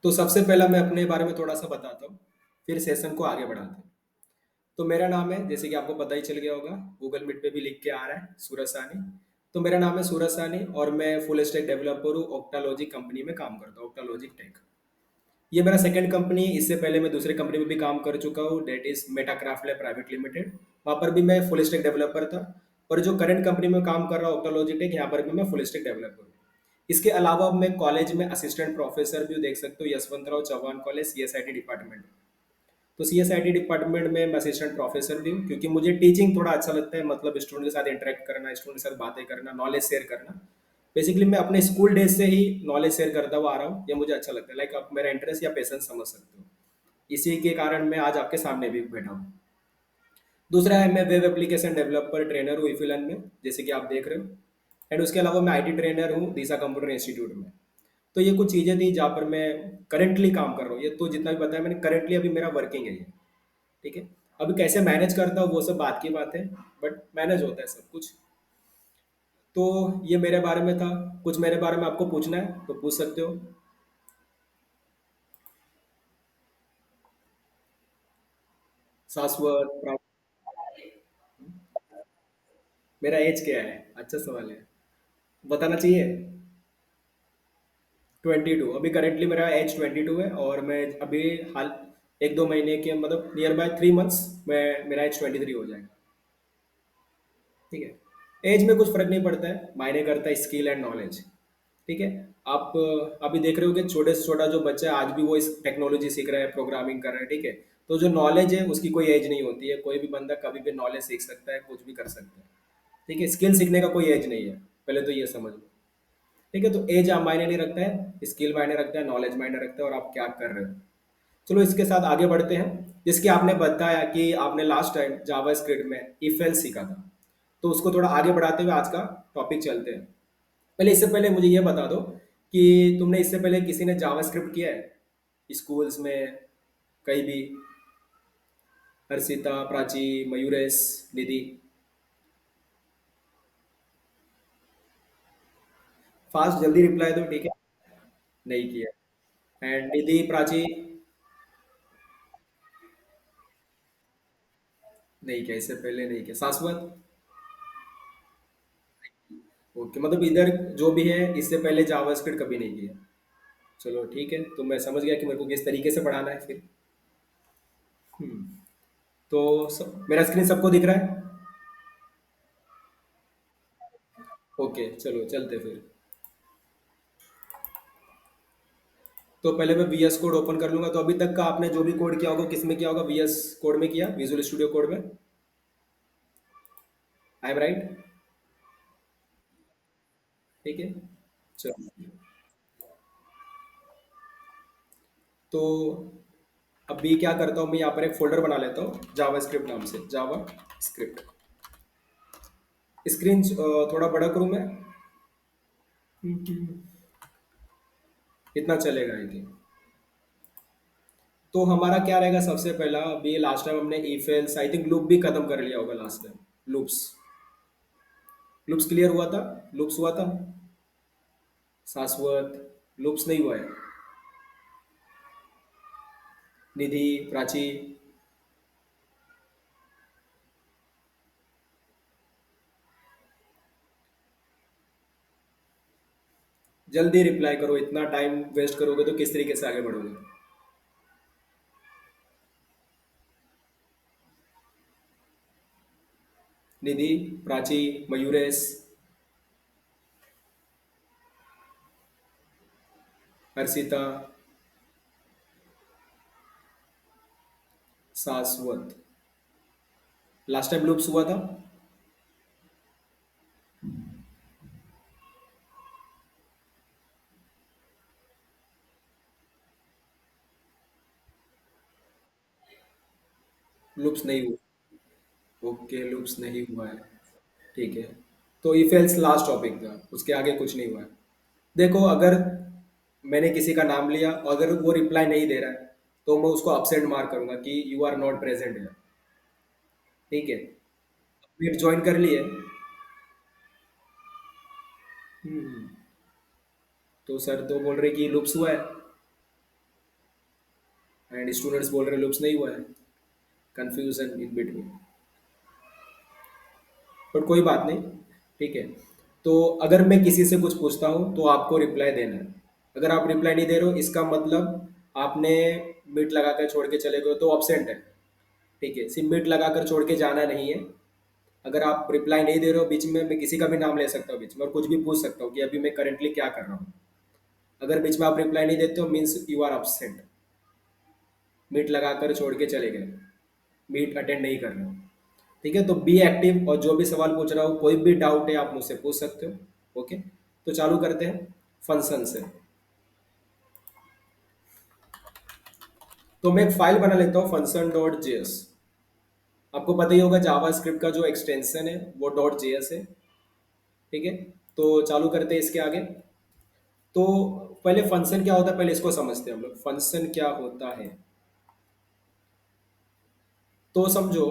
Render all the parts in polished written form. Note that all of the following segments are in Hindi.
तो सबसे पहला मैं अपने बारे में थोड़ा सा बताता हूँ, फिर सेशन को आगे बढ़ाते हैं। तो मेरा नाम है, जैसे कि आपको पता ही चल गया होगा, गूगल मीट पे भी लिख के आ रहा है, सूरज सानी। तो मेरा नाम है सूरज सानी और मैं फुल स्टैक डेवलपर हूँ, ओक्टालॉजी कंपनी में काम करता हूँ, ओक्टालॉजी टेक। ये मेरा सेकंड कंपनी है। इससे पहले मैं दूसरे कंपनी में भी काम कर चुका हूँ, that is Metacraft lab private limited. वहाँ पर भी मैं फुल स्टैक डेवलपर था। और जो करंट कंपनी में काम कर रहा हूँ, ओक्टालॉजी टेक, यहाँ पर भी मैं फुल स्टैक डेवलपर हूँ। इसके अलावा मैं कॉलेज में असिस्टेंट प्रोफेसर भी हूँ, देख सकते हो, Yashwantrao Chavan college, CSIT department. तो सीएसआईटी डिपार्टमेंट में मैं असिस्टेंट प्रोफेसर भी हूँ, क्योंकि मुझे टीचिंग थोड़ा अच्छा लगता है, मतलब स्टूडेंट के साथ इंटरेक्ट करना, स्टूडेंट के साथ बातें करना, नॉलेज शेयर करना। बेसिकली मैं अपने स्कूल डेज से ही नॉलेज शेयर करता हुआ आ रहा हूँ, ये मुझे अच्छा लगता है। लाइक आप मेरा इंटरेस्ट या पैशन समझ सकते हो। इसी के कारण मैं आज आपके सामने भी बैठा हूँ। दूसरा है, मैं वेब एप्लीकेशन डेवलपर ट्रेनर हूँ ईफिलन में, जैसे कि आप देख रहे हो। एंड उसके अलावा मैं आईटी ट्रेनर हूँ दिशा कंप्यूटर इंस्टीट्यूट में। तो ये कुछ चीज़ें थी जहाँ पर मैं करंटली काम कर रहा हूँ। ये तो जितना भी बताया मैंने, करंटली अभी मेरा वर्किंग है ये। ठीक है। अभी कैसे मैनेज करता हूँ वो सब बात की बात है, बट मैनेज होता है सब कुछ। तो ये मेरे बारे में था। कुछ मेरे बारे में आपको पूछना है तो पूछ सकते हो। शाश्वत मेरा एज क्या है? अच्छा सवाल है। बताना चाहिए। 22। अभी करेंटली मेरा एज 22 है, और मैं अभी हाल एक दो महीने के, मतलब नियर बाय 3 मंथ्स में मेरा एज 23 हो जाएगा। ठीक है। एज में कुछ फर्क नहीं पड़ता है, मायने करता है स्किल एंड नॉलेज। ठीक है। आप अभी देख रहे हो कि छोटे से छोटा जो बच्चा है आज भी वो इस टेक्नोलॉजी सीख रहा है, प्रोग्रामिंग कर रहा है। ठीक है। तो जो नॉलेज है उसकी कोई एज नहीं होती है, कोई भी बंदा कभी भी नॉलेज सीख सकता है, कुछ भी कर सकता है। ठीक है। स्किल सीखने का कोई एज नहीं है, पहले तो ये समझ लो। ठीक है। तो एज आप मायने नहीं रखता है, स्किल मायने रखता है, नॉलेज मायने रखता है, और आप क्या कर रहे हो। चलो इसके साथ आगे बढ़ते हैं। जिसके आपने बताया कि आपने लास्ट टाइम जावा स्क्रिप्ट में इफ एल्स सीखा था, तो उसको थोड़ा आगे बढ़ाते हुए आज का टॉपिक चलते हैं। पहले, इससे पहले मुझे ये बता दो कि तुमने इससे पहले किसी ने जावा स्क्रिप्ट किया है स्कूल्स में, कहीं भी? हर्षिता, प्राची, मयूरेश, निधि? फास्ट जल्दी रिप्लाई दो, ठीक है। नहीं किया। एंड निधि, प्राची? नहीं किया, इससे पहले नहीं किया। शाश्वत? ओके, मतलब इधर जो भी है इससे पहले जावा स्क्रिप्ट कभी नहीं किया। चलो ठीक है, तो मैं समझ गया कि मेरे को किस तरीके से पढ़ाना है फिर। हम्म, तो मेरा स्क्रीन सबको दिख रहा है? ओके, चलो चलते फिर। तो पहले मैं वीएस कोड ओपन कर लूंगा। तो अभी तक का आपने जो भी कोड किया होगा, किस में किया होगा? वीएस कोड में किया, विजुअल स्टूडियो कोड में। I am right? ठीक है। चलो, तो अभी क्या करता हूँ, मैं यहाँ पर एक फोल्डर बना लेता हूँ जावा स्क्रिप्ट नाम से, जावा स्क्रिप्ट। स्क्रीन थोड़ा बड़ा करूँ मैं? इतना चलेगा आई थिंक। तो हमारा क्या रहेगा सबसे पहला? अभी लास्ट टाइम हमने if else, I think loop भी खत्म कर लिया होगा last time. Loops, loops clear हुआ था? लूप्स हुआ था? शाश्वत? लूप्स नहीं हुआ है? निधि, प्राची? जल्दी रिप्लाई करो, इतना टाइम वेस्ट करोगे तो किस तरीके से आगे बढ़ोगे? निधि, प्राची, मयूरेश, हर्षिता, शाश्वत? लास्ट टाइम लूप्स हुआ था? लूप्स नहीं हुआ? ओके, लूप्स नहीं हुआ है। ठीक है। तो इफ एल्स लास्ट टॉपिक था, उसके आगे कुछ नहीं हुआ है। देखो, अगर मैंने किसी का नाम लिया, अगर वो रिप्लाई नहीं दे रहा है, तो मैं उसको अपसेंट मार्क करूंगा कि यू आर नॉट प्रेजेंट है। ठीक है। फिर ज्वाइन कर लिए। हम्म, तो सर तो बोल रहे कि लूप्स हुआ है। एंड स्टूडेंट्स बोल रहे लूप्स नहीं हुआ है, कंफ्यूजन इन बिटवीन। बट कोई बात नहीं, ठीक है। तो अगर मैं किसी से कुछ पूछता हूँ तो आपको रिप्लाई देना है। अगर आप रिप्लाई नहीं दे रहे हो इसका मतलब आपने मीट लगा कर छोड़ के चले गए हो तो ऑब्सेंट है, ठीक है। सिर्फ मीट लगा कर छोड़ के जाना नहीं है। अगर आप रिप्लाई नहीं दे रहे हो बीच में, मैं किसी का भी नाम ले सकता हूँ बीच में और कुछ भी पूछ सकता हूँ कि अभी मैं करंटली क्या कर रहा हूँ। अगर बीच में आप रिप्लाई नहीं देते हो मीन्स यू आर absent, मीट लगा कर छोड़ के चले गए, मीट अटेंड नहीं कर रहे हो, ठीक है। तो बी एक्टिव और जो भी सवाल पूछ रहा हूँ, कोई भी डाउट है आप मुझसे पूछ सकते हो, ओके। तो चालू करते हैं फंक्शन से। तो मैं एक फाइल बना लेता हूँ फंक्शन डॉट जेएस। आपको पता ही होगा जावा स्क्रिप्ट का जो एक्सटेंशन है वो डॉट जेएस है, ठीक है। तो चालू करते हैं इसके आगे। तो पहले फंक्शन क्या होता है पहले इसको समझते हैं हम लोग, फंक्शन क्या होता है। तो समझो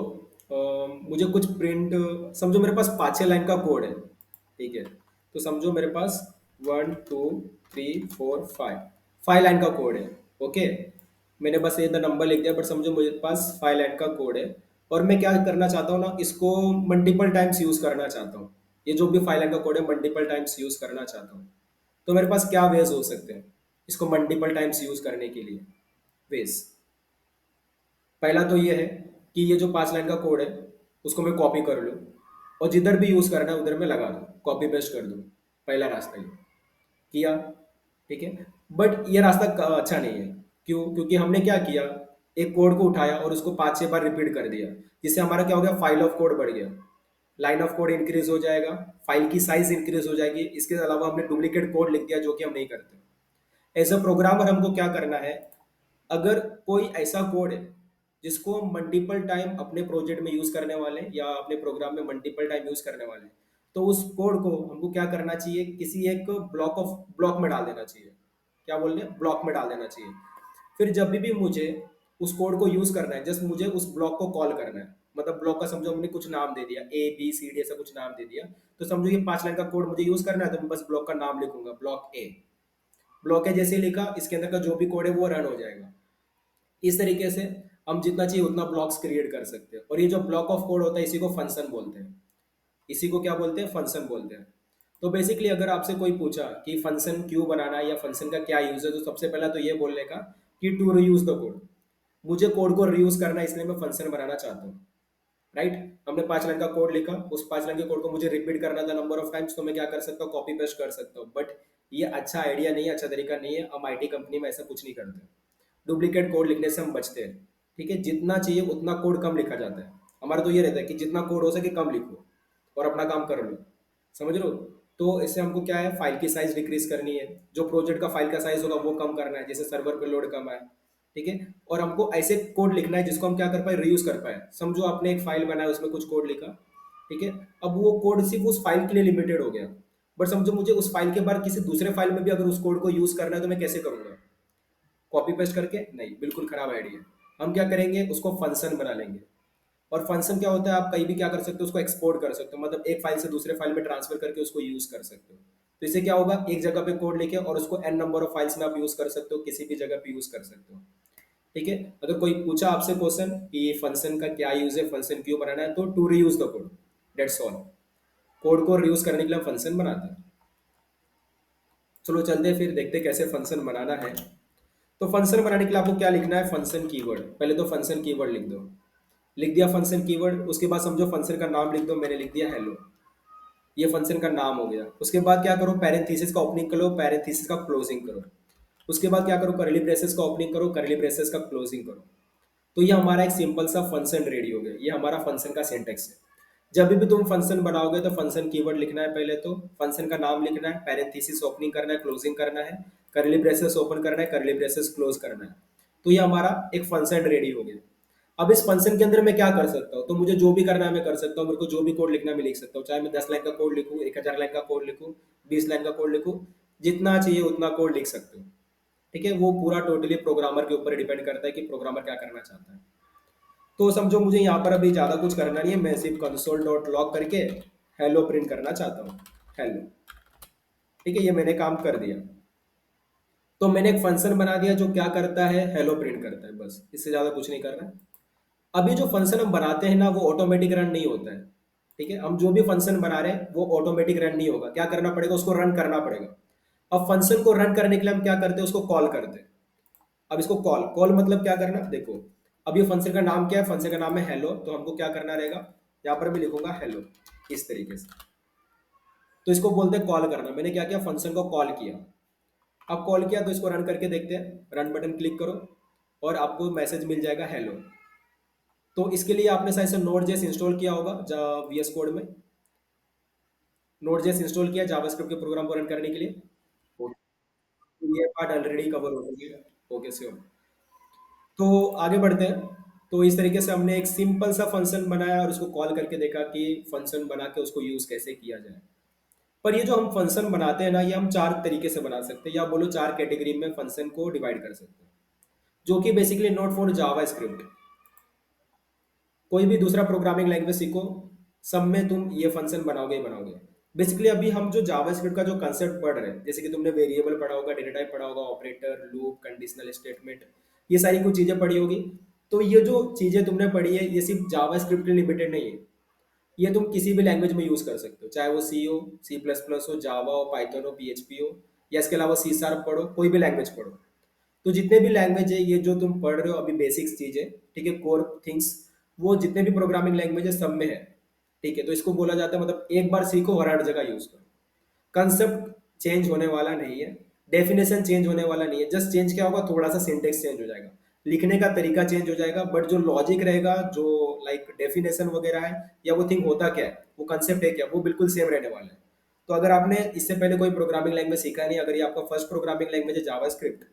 मुझे कुछ प्रिंट, समझो मेरे पास 5-6 लाइन का कोड है, ठीक है। तो समझो मेरे पास 1 2 3 4 5 5 लाइन का कोड है, ओके। मैंने बस ये द नंबर लिख दिया, बट समझो मेरे पास 5 लाइन का कोड है और मैं क्या करना चाहता हूँ ना, इसको मल्टीपल टाइम्स यूज करना चाहता हूँ। ये जो भी 5 लाइन का कोड है मल्टीपल टाइम्स यूज करना चाहता हूँ। तो मेरे पास क्या वेज हो सकते हैं इसको मल्टीपल टाइम्स यूज करने के लिए। वेज, पहला तो ये है कि ये जो 5 लाइन का कोड है उसको मैं कॉपी कर लूँ और जिधर भी यूज़ करना है उधर मैं लगा दूँ, कॉपी पेस्ट कर दूँ। पहला रास्ता ये किया, ठीक है। बट ये रास्ता अच्छा नहीं है। क्यों? क्योंकि हमने क्या किया, एक कोड को उठाया और उसको 5-6 बार रिपीट कर दिया, जिससे हमारा क्या हो गया, फाइल ऑफ कोड बढ़ गया, लाइन ऑफ कोड इंक्रीज हो जाएगा, फाइल की साइज इंक्रीज हो जाएगी। इसके अलावा हमने डुप्लीकेट कोड लिख दिया जो कि हम नहीं करते। एज अ प्रोग्रामर हमको क्या करना है, अगर कोई ऐसा कोड है जिसको हम मल्टीपल टाइम अपने प्रोजेक्ट में यूज करने वाले हैं या अपने प्रोग्राम में मल्टीपल टाइम यूज करने वाले हैं, तो उस कोड को हमको क्या करना चाहिए, किसी एक ब्लॉक में डाल देना चाहिए। क्या बोल रहे हैं, ब्लॉक में डाल देना चाहिए। फिर जब भी मुझे उस कोड को यूज करना है, जस्ट मुझे उस ब्लॉक को कॉल करना है। मतलब ब्लॉक का समझो हमने कुछ नाम दे दिया, A B C D ऐसा कुछ नाम दे दिया। तो समझो ये 5 लाइन का कोड मुझे यूज करना है, तो मैं बस ब्लॉक का नाम लिखूंगा, ब्लॉक ए। ब्लॉक है जैसे ही लिखा, इसके अंदर का जो भी कोड है वो रन हो जाएगा। इस तरीके से हम जितना चाहिए उतना ब्लॉक्स क्रिएट कर सकते हैं। और ये जो ब्लॉक ऑफ कोड होता है इसी को फंक्शन बोलते हैं। इसी को क्या बोलते हैं, फंक्शन बोलते हैं। तो बेसिकली अगर आपसे कोई पूछा कि फंक्शन क्यों बनाना है या फंक्शन का क्या यूज है, तो सबसे पहला तो ये बोलने का कि टू रीयूज द कोड, मुझे कोड को रीयूज करना है इसलिए मैं फंक्शन बनाना चाहता हूँ, राइट। हमने 5 लाइन का कोड लिखा, उस 5 लाइन के कोड को मुझे रिपीट करना था नंबर ऑफ टाइम्स, तो मैं क्या कर सकता हूँ, कॉपी पेस्ट कर सकता हूँ। बट ये अच्छा आइडिया नहीं है, अच्छा तरीका नहीं है। हम आईटी कंपनी में ऐसा कुछ नहीं करते। डुप्लीकेट कोड लिखने से हम बचते हैं, ठीक है। जितना चाहिए उतना कोड कम लिखा जाता है। हमारा तो ये रहता है कि जितना कोड हो सके कम लिखो और अपना काम कर लो, समझ लो। तो इससे हमको क्या है, फाइल की साइज डिक्रीज करनी है, जो प्रोजेक्ट का फाइल का साइज होगा वो कम करना है, जैसे सर्वर पे लोड कम है, ठीक है। और हमको ऐसे कोड लिखना है जिसको हम क्या कर पाए, रीयूज कर पाए। समझो आपने एक फाइल बनाया, उसमें कुछ कोड लिखा, ठीक है। अब वो कोड सिर्फ उस फाइल के लिए लिमिटेड हो गया। बट समझो मुझे उस फाइल के बाद किसी दूसरे फाइल में भी अगर उस कोड को यूज करना है तो मैं कैसे करूंगा, कॉपी पेस्ट करके? नहीं, बिल्कुल खराब आइडिया। हम क्या करेंगे, उसको फंक्शन बना लेंगे। और फंक्शन क्या होता है, आप कहीं भी क्या कर सकते हो, उसको एक्सपोर्ट कर सकते हो, मतलब एक फाइल से दूसरे फाइल में ट्रांसफर करके उसको यूज कर सकते हो। तो इससे क्या होगा, एक जगह पे कोड लिखे और उसको एन नंबर ऑफ फाइल्स में आप यूज कर सकते हो, किसी भी जगह पे यूज कर सकते हो, ठीक है। अगर कोई पूछा आपसे क्वेश्चन कि फंक्शन का क्या यूज है, फंक्शन क्यों बनाना है, तो to reuse the code, that's all. Code को रीयूज करने के लिए हम फंक्शन बनाते हैं। चलो चलते हैं फिर देखते हैं कैसे फंक्शन बनाना है। तो फंक्शन बनाने के लिए आपको क्या लिखना है, फंक्शन कीवर्ड। पहले तो फंक्शन कीवर्ड लिख दो। लिख दिया फंक्शन कीवर्ड, उसके बाद समझो फंक्शन का नाम लिख दो। मैंने लिख दिया हेलो, ये फंक्शन का नाम हो गया। उसके बाद क्या करो, पैरेंथेसिस का ओपनिंग करो, पैरेंथेसिस का क्लोजिंग करो। उसके बाद क्या करो, करली ब्रेसेस का ओपनिंग करो, करली ब्रेसेस का क्लोजिंग करो। तो ये हमारा एक सिंपल सा फंक्शन रेडी हो गया। ये हमारा फंक्शन का सिंटेक्स है। जब भी तुम फंक्शन बनाओगे तो फंक्शन कीवर्ड लिखना है, पहले तो फंक्शन का नाम लिखना है, पैरेंथेसिस ओपनिंग करना है, क्लोजिंग करना है, करली ब्रेसेस ओपन करना है, करली ब्रेसेस क्लोज करना है। तो ये हमारा एक फंक्शन रेडी हो गया। अब इस फंक्शन के अंदर मैं क्या कर सकता हूँ, तो मुझे जो भी करना है मैं कर सकता हूँ। मेरे को जो भी कोड लिखना है मैं लिख सकता हूँ, चाहे मैं 10 लाइन का कोड लिखूँ, 1000 लाइन का कोड लिखूँ, 20 लाइन का कोड लिखूँ, जितना चाहिए उतना कोड लिख सकते हो, ठीक है। वो पूरा टोटली प्रोग्रामर के ऊपर डिपेंड करता है कि प्रोग्रामर क्या करना चाहता है। तो समझो मुझे यहाँ पर अभी ज़्यादा कुछ करना नहीं है, मैं सिर्फ कंसोल डॉट लॉग करके हेलो प्रिंट करना चाहता हूँ, हेलो, ठीक है। ये मैंने काम कर दिया। तो मैंने एक फंक्शन बना दिया जो क्या करता है, हेलो प्रिंट करता है, बस इससे ज़्यादा कुछ नहीं करना है। अब ये जो फंक्शन हम बनाते हैं ना, वो ऑटोमेटिक रन नहीं होता है। ठीक है, हम जो भी फंक्शन बना रहे हैं वो ऑटोमेटिक रन नहीं होगा, क्या करना पड़ेगा, उसको रन करना पड़ेगा। अब फंक्शन को रन करने के लिए हम क्या करते हैं, उसको कॉल करते हैं। अब इसको कॉल कॉल मतलब क्या करना, देखो। अब ये फंक्शन का नाम क्या है, फंक्शन का नाम है हेलो, तो हमको क्या करना रहेगा, यहाँ पर मैं लिखूंगा हेलो इस तरीके से। तो इसको बोलते हैं कॉल करना। मैंने क्या किया, फंक्शन को कॉल किया। अब कॉल किया तो इसको रन करके देखते हैं, रन बटन क्लिक करो और आपको मैसेज मिल जाएगा हेलो। तो इसके लिए आपने शायद से नोड जेएस इंस्टॉल किया होगा वीएस कोड में। नोड जेएस इंस्टॉल किया जावास्क्रिप्ट के प्रोग्राम को रन करने के लिए। तो ये पार्ट ऑलरेडी कवर हो गया। Okay sure. तो आगे बढ़ते हैं। तो इस तरीके से हमने एक सिंपल सा फंक्शन बनाया और उसको कॉल करके देखा कि फंक्शन बना के उसको यूज कैसे किया जाए। पर ये जो हम फंक्शन बनाते हैं ना, ये हम चार तरीके से बना सकते हैं, या बोलो चार कैटेगरी में फंक्शन को डिवाइड कर सकते हैं, जो कि basically not for Java script. कोई भी दूसरा प्रोग्रामिंग लैंग्वेज सीखो, सब में तुम ये फंक्शन बनाओगे ही बनाओगे। बेसिकली अभी हम जो जावास्क्रिप्ट का जो कंसेप्ट पढ़ रहे हैं, जैसे कि तुमने वेरिएबल पढ़ा होगा, डेटा टाइप पढ़ा होगा, ऑपरेटर, लूप, कंडीशनल स्टेटमेंट, ये सारी कुछ चीजें पढ़ी होगी। तो ये जो चीजें तुमने पढ़ी है, ये सिर्फ जावास्क्रिप्ट के लिमिटेड नहीं है। ये तुम किसी भी लैंग्वेज में यूज कर सकते हो, चाहे वो सी हो, सी प्लस प्लस हो, जावा हो, पाइथन हो, पीएचपी हो, या इसके अलावा सी शार्प पढ़ो, कोई भी लैंग्वेज पढ़ो। तो जितने भी लैंग्वेज है, ये जो तुम पढ़ रहे हो अभी बेसिक्स चीजें, ठीक है, कोर थिंग्स, वो जितने भी प्रोग्रामिंग लैंग्वेज है सब में है। ठीक है, तो इसको बोला जाता है, मतलब एक बार सीखो और हर जगह यूज करो। कंसेप्ट चेंज होने वाला नहीं है, डेफिनेशन चेंज होने वाला नहीं है, जस्ट चेंज क्या होगा, थोड़ा सा सिंटेक्स चेंज हो जाएगा, लिखने का तरीका चेंज हो जाएगा, बट जो लॉजिक रहेगा, जो लाइक डेफिनेशन वगैरह है, या वो थिंग होता क्या है, वो कंसेप्ट है क्या, वो बिल्कुल सेम रहने वाला है। तो अगर आपने इससे पहले कोई प्रोग्रामिंग लैंग्वेज सीखा नहीं, अगर ये आपका फर्स्ट प्रोग्रामिंग लैंग्वेज है जावास्क्रिप्ट,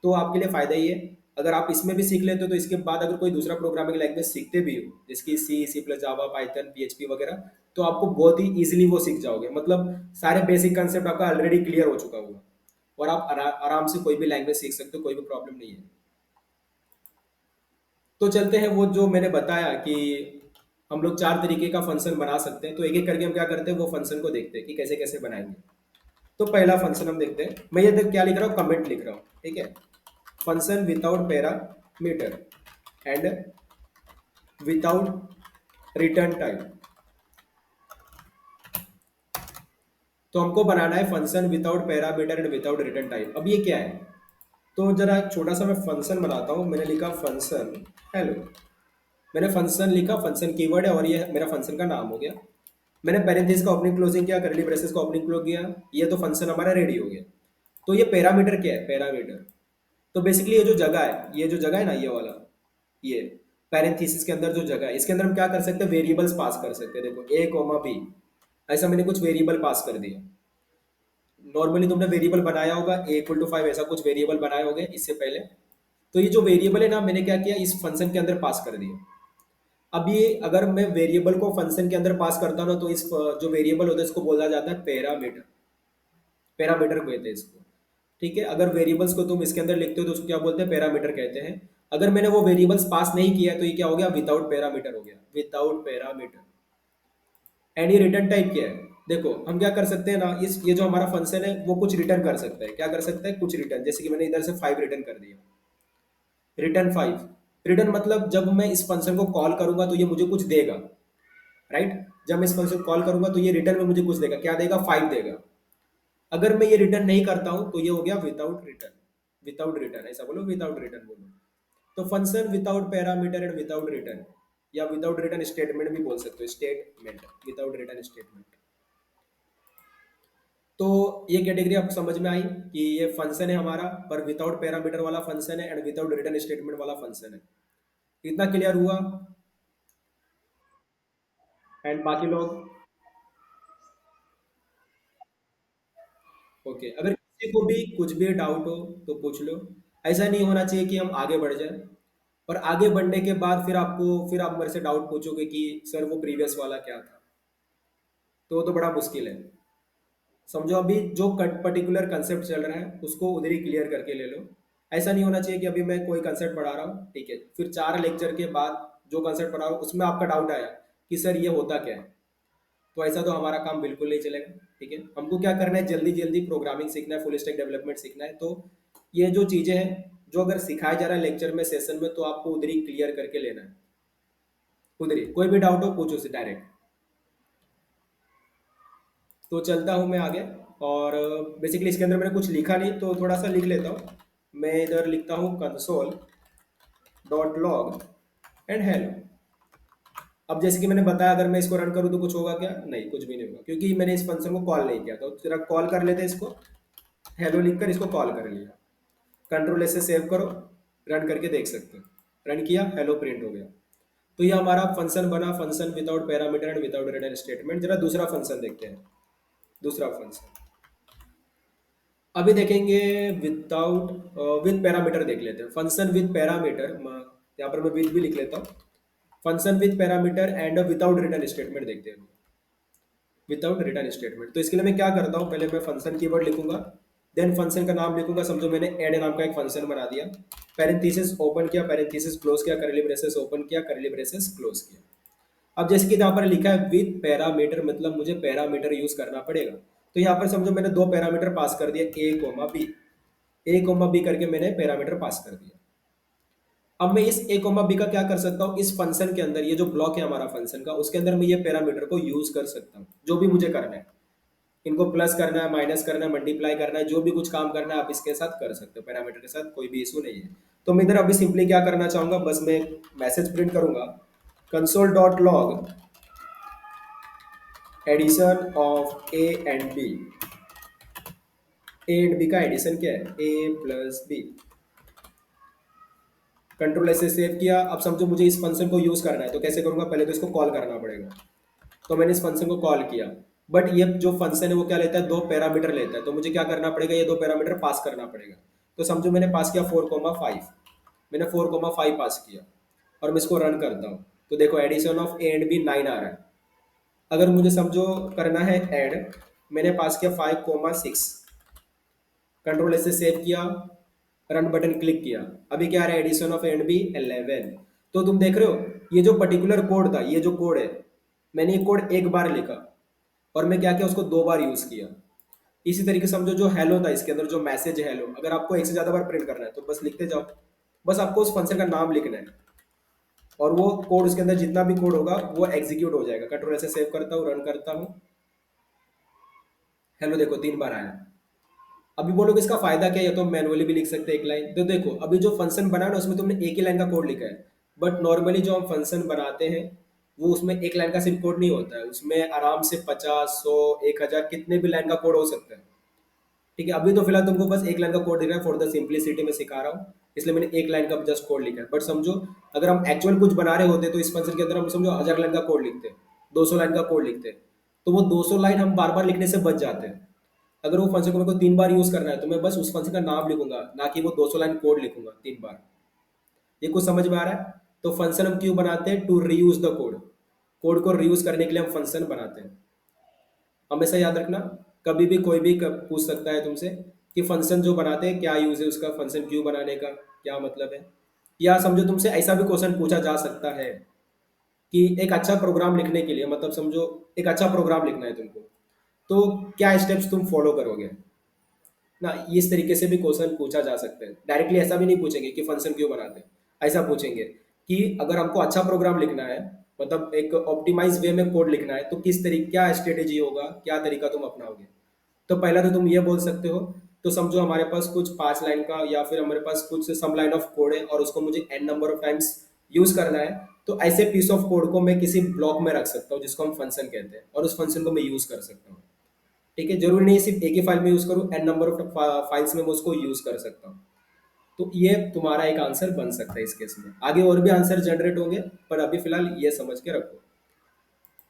तो आपके लिए फायदा ही है। अगर आप इसमें भी सीख लेते हो, तो इसके बाद अगर कोई दूसरा प्रोग्रामिंग लैंग्वेज सीखते भी हो, जिसकी सी, सी प्लस, जावा, पाइथन, पीएचपी वगैरह, तो आपको बहुत ही इजीली वो सीख जाओगे, मतलब सारे बेसिक कंसेप्ट आपका ऑलरेडी क्लियर हो चुका होगा, और आप आराम से कोई भी लैंग्वेज सीख सकते हो, कोई भी प्रॉब्लम नहीं है। तो चलते हैं, वो जो मैंने बताया कि हम लोग चार तरीके का फंक्शन बना सकते हैं, तो एक एक करके हम क्या करते हैं, वो फंक्शन को देखते हैं कि कैसे कैसे बनाएंगे। तो पहला फंक्शन हम देखते हैं, मैं ये क्या लिख रहा हूँ, कमेंट लिख रहा हूँ, ठीक है। Function without parameter and without return type. तो हमको बनाना है function without parameter and without return type. अब ये क्या है, तो जरा एक छोटा सा मैं फंक्शन बनाता हूँ। मैंने लिखा फंक्शन हेलो, मैंने फंक्शन लिखा, फंक्शन कीवर्ड है, और ये मेरा फंक्शन का नाम हो गया। मैंने पैरेंथेसिस का ओपनिंग क्लोजिंग किया, करली ब्रेसेस का ओपनिंग क्लोज किया। ये तो फंक्शन हमारा रेडी हो गया। तो ये पैरामीटर क्या है, पैरामीटर, तो बेसिकली ये जो जगह है, ये जो जगह है ना, ये वाला, ये पैरेंथेसिस के अंदर जो जगह है, इसके अंदर हम क्या कर सकते हैं, वेरिएबल्स पास कर सकते हैं। देखो ए कोमा बी, ऐसा मैंने कुछ वेरिएबल पास कर दिया। नॉर्मली तुमने वेरिएबल बनाया होगा, ए इक्वल टू 5, ऐसा कुछ वेरिएबल बनाए होंगे इससे पहले। तो ये जो वेरिएबल है ना, मैंने क्या किया, इस फंक्शन के अंदर पास कर दिया। अब ये अगर मैं वेरिएबल को फंक्शन के अंदर पास करता हूँ ना, तो इस जो वेरिएबल होता है इसको बोला जाता है पैरामीटर। पैरामीटर कहते हैं इसको। ठीक है, अगर वेरिएबल्स को तुम इसके अंदर लिखते हो तो उसको क्या बोलते हैं, पैरामीटर कहते हैं। अगर मैंने वो वेरिएबल्स पास नहीं किया तो ये क्या हो गया, विदाउट पैरामीटर हो गया, विदाउट पैरामीटर। एंड ये रिटर्न टाइप क्या है, देखो हम क्या कर सकते हैं ना, इस ये जो हमारा फंक्शन है वो कुछ रिटर्न कर सकता है। क्या कर सकता है, कुछ रिटर्न, जैसे कि मैंने इधर से 5 रिटर्न कर दिया, रिटर्न 5। रिटर्न मतलब जब मैं इस फंक्शन को कॉल करूंगा तो ये मुझे कुछ देगा, राइट। जब मैं इस फंक्शन को कॉल करूंगा तो ये रिटर्न में मुझे कुछ देगा, क्या देगा, 5 देगा। अगर मैं ये रिटर्न नहीं करता हूं तो ये हो गया विदाउट रिटर्न। विदाउट रिटर्न ऐसा बोलो, विदाउट रिटर्न बोलो। तो function without parameter and without return, या विदाउट रिटर्न स्टेटमेंट भी बोल सकते हो, स्टेटमेंट, विदाउट रिटर्न स्टेटमेंट। तो ये कैटेगरी आपको समझ में आई कि ये फंक्शन है हमारा, पर विदाउट पैरामीटर वाला फंक्शन है एंड विदाउट रिटर्न स्टेटमेंट वाला फंक्शन है। इतना क्लियर हुआ। एंड बाकी लोग, ओके, अगर किसी को भी कुछ भी डाउट हो तो पूछ लो। ऐसा नहीं होना चाहिए कि हम आगे बढ़ जाए, और आगे बढ़ने के बाद फिर आप मेरे से डाउट पूछोगे कि सर वो प्रीवियस वाला क्या था, तो वो तो बड़ा मुश्किल है। समझो अभी जो पर्टिकुलर कंसेप्ट चल रहा है उसको उधर ही क्लियर करके ले लो। ऐसा नहीं होना चाहिए कि अभी मैं कोई कंसेप्ट पढ़ा रहा हूँ, ठीक है, फिर 4 लेक्चर के बाद जो कंसेप्ट पढ़ा रहा हूँ उसमें आपका डाउट आया कि सर ये होता क्या है। तो ऐसा तो हमारा काम बिल्कुल नहीं चलेगा। ठीक है, हमको क्या करना है, जल्दी जल्दी प्रोग्रामिंग सीखना है, फुल स्टैक डेवलपमेंट सीखना है। तो ये जो चीज़ें हैं जो अगर सिखाया जा रहा है लेक्चर में सेशन में तो आपको उधर ही क्लियर करके लेना है, उधर ही कोई भी डाउट हो पूछो से डायरेक्ट। तो चलता हूँ मैं आगे। और बेसिकली इसके अंदर मैंने कुछ लिखा नहीं तो थोड़ा सा लिख लेता हूँ। मैं इधर लिखता हूँ console dot log and hello. अब जैसे कि मैंने बताया अगर मैं इसको रन करूँ तो कुछ होगा क्या? नहीं, कुछ भी नहीं होगा क्योंकि मैंने इस फंक्शन को कॉल नहीं किया। तो जरा कॉल कर लेते हैं इसको, हेलो लिखकर इसको कॉल कर लिया। कंट्रोल ऐसे सेव करो, रन करके देख सकते हो। रन किया, हेलो प्रिंट हो गया। तो ये हमारा फंक्शन बना, function without parameter and without return statement. जरा दूसरा फंक्शन देखते हैं। दूसरा फंक्शन अभी देखेंगे विदाउट विद पैरामीटर देख लेते हैं। फंक्शन विद पैरामीटर, यहाँ पर मैं विद भी लिख लेता हूँ। Function with parameter and without return statement देखते हैं। विदाउट रिटर्न स्टेटमेंट तो इसके लिए मैं क्या करता हूँ, पहले मैं फंक्शन कीवर्ड लिखूंगा, देन फंक्शन का नाम लिखूंगा। समझो मैंने ऐड नाम का एक फंक्शन बना दिया, पैरेंथेसिस ओपन किया, पैरेंथेसिस क्लोज किया, कर्ली ब्रेसेस ओपन किया, कर्ली ब्रेसेस क्लोज किया। अब जैसे कि यहाँ पर लिखा है विद पैरामीटर, मतलब मुझे पैरामीटर यूज करना पड़ेगा। तो यहाँ पर समझो मैंने दो पैरामीटर पास कर दिया, ए कोमा बी। ए कोमा बी करके मैंने पैरामीटर पास कर दिया। अब मैं इस ए कोमा बी का क्या कर सकता हूँ, इस फंक्शन के अंदर ये जो ब्लॉक है हमारा फंक्शन का, उसके अंदर मैं ये पैरामीटर को यूज कर सकता हूँ जो भी मुझे करना है। इनको प्लस करना है, माइनस करना है, मल्टीप्लाई करना है, जो भी कुछ काम करना है आप इसके साथ कर सकते हो, पैरामीटर के साथ कोई भी इशू नहीं है। तो मैं इधर अभी सिंपली क्या करना चाहूंगा, बस मैं मैसेज प्रिंट करूंगा, console dot log addition of A and B. A and B का एडिशन क्या है, ए प्लस बी। कंट्रोल ऐसे सेव किया। अब समझो मुझे इस फंक्शन को यूज करना है तो कैसे करूंगा, पहले तो इसको कॉल करना पड़ेगा। तो मैंने इस फंक्शन को कॉल किया, बट ये जो फंक्शन है वो क्या लेता है, दो पैरामीटर लेता है। तो मुझे क्या करना पड़ेगा, ये दो पैरामीटर पास करना पड़ेगा। तो समझो मैंने पास किया 4,5, मैंने 4,5 पास किया और मैं इसको रन करता हूँ। तो देखो addition of A and B 9 आ रहा है। अगर मुझे समझो करना है ऐड, मैंने पास किया 5,6, कंट्रोल ऐसे सेव किया, रन बटन क्लिक किया। अभी क्या आ रहा है, एडिशन ऑफ एंड बी 11। तो तुम देख रहे हो ये जो पर्टिकुलर कोड था, ये जो कोड है, मैंने ये कोड एक बार लिखा और मैं क्या किया, उसको दो बार यूज किया। इसी तरीके से समझो जो हेलो था इसके अंदर, जो मैसेज है हेलो, अगर आपको एक से ज्यादा बार प्रिंट करना है तो बस लिखते जाओ। बस आपको उस फंक्शन का नाम लिखना है और वो कोड, उसके अंदर जितना भी कोड होगा वो एग्जीक्यूट हो जाएगा। कंट्रोल ऐसे सेव करता हूँ, रन करता हूँ, हेलो देखो 3 बार आया। अभी बोलोगे इसका फायदा क्या है, या तो मैनुअली भी लिख सकते हैं एक लाइन। तो देखो अभी जो फंक्शन बना है ना उसमें तुमने एक ही लाइन का कोड लिखा है, बट नॉर्मली जो हम फंक्शन बनाते हैं वो उसमें एक लाइन का सिर्फ कोड नहीं होता है, उसमें आराम से 50, 100, 1,000 कितने भी लाइन का कोड हो सकता है। ठीक है, अभी तो फिलहाल तुमको बस एक लाइन का कोड दिख रहा है, फॉर द सिंप्लिसिटी में सिखा रहा हूँ, इसलिए मैंने एक लाइन का जस्ट कोड लिखा है। बट समझो अगर हम एक्चुअल कुछ बना रहे होते तो इस फंक्शन के अंदर हम समझो 1,000 लाइन का कोड लिखते हैं, 200 लाइन का कोड लिखते हैं, तो वो 200 लाइन हम बार बार लिखने से बच जाते हैं। अगर वो फंक्शन को मेरे को 3 बार यूज करना है तो मैं बस उस फंक्शन का नाम लिखूंगा, ना कि वो 200 लाइन कोड लिखूंगा 3 बार। ये कुछ समझ में आ रहा है? तो फंक्शन हम क्यों बनाते हैं, to reuse the code. Code को रीयूज करने के लिए हम फंक्शन बनाते हैं। हमेशा याद रखना, कभी भी कोई भी पूछ सकता है तुमसे कि फंक्शन जो बनाते हैं क्या यूज है उसका, फंक्शन क्यों बनाने का क्या मतलब है। या समझो तुमसे ऐसा भी क्वेश्चन पूछा जा सकता है कि एक अच्छा प्रोग्राम लिखने के लिए, मतलब समझो एक अच्छा प्रोग्राम लिखना है तुमको, तो क्या स्टेप्स तुम फॉलो करोगे ना। इस तरीके से भी क्वेश्चन पूछा जा सकता है। डायरेक्टली ऐसा भी नहीं पूछेंगे कि फंक्शन क्यों बनाते हैं, ऐसा पूछेंगे कि अगर हमको अच्छा प्रोग्राम लिखना है, मतलब एक ऑप्टिमाइज वे में कोड लिखना है, तो किस तरीके, क्या स्ट्रेटेजी होगा, क्या तरीका तुम अपनाओगे। तो पहला तो तुम ये बोल सकते हो, तो समझो हमारे पास कुछ 5 लाइन का या फिर हमारे पास कुछ सम लाइन ऑफ कोड है और उसको मुझे N number of times use करना है। तो ऐसे पीस ऑफ कोड को मैं किसी ब्लॉक में रख सकता हूँ जिसको हम फंक्शन कहते हैं, और उस फंक्शन को मैं यूज कर सकता हूँ। ठीक है, जरूरी नहीं सिर्फ एक ही फाइल में यूज करूँ, एन नंबर ऑफ फाइल्स में मैं उसको यूज कर सकता हूँ। तो ये तुम्हारा एक आंसर बन सकता है इस केस में। आगे और भी आंसर जनरेट होंगे, पर अभी फिलहाल ये समझ के रखो।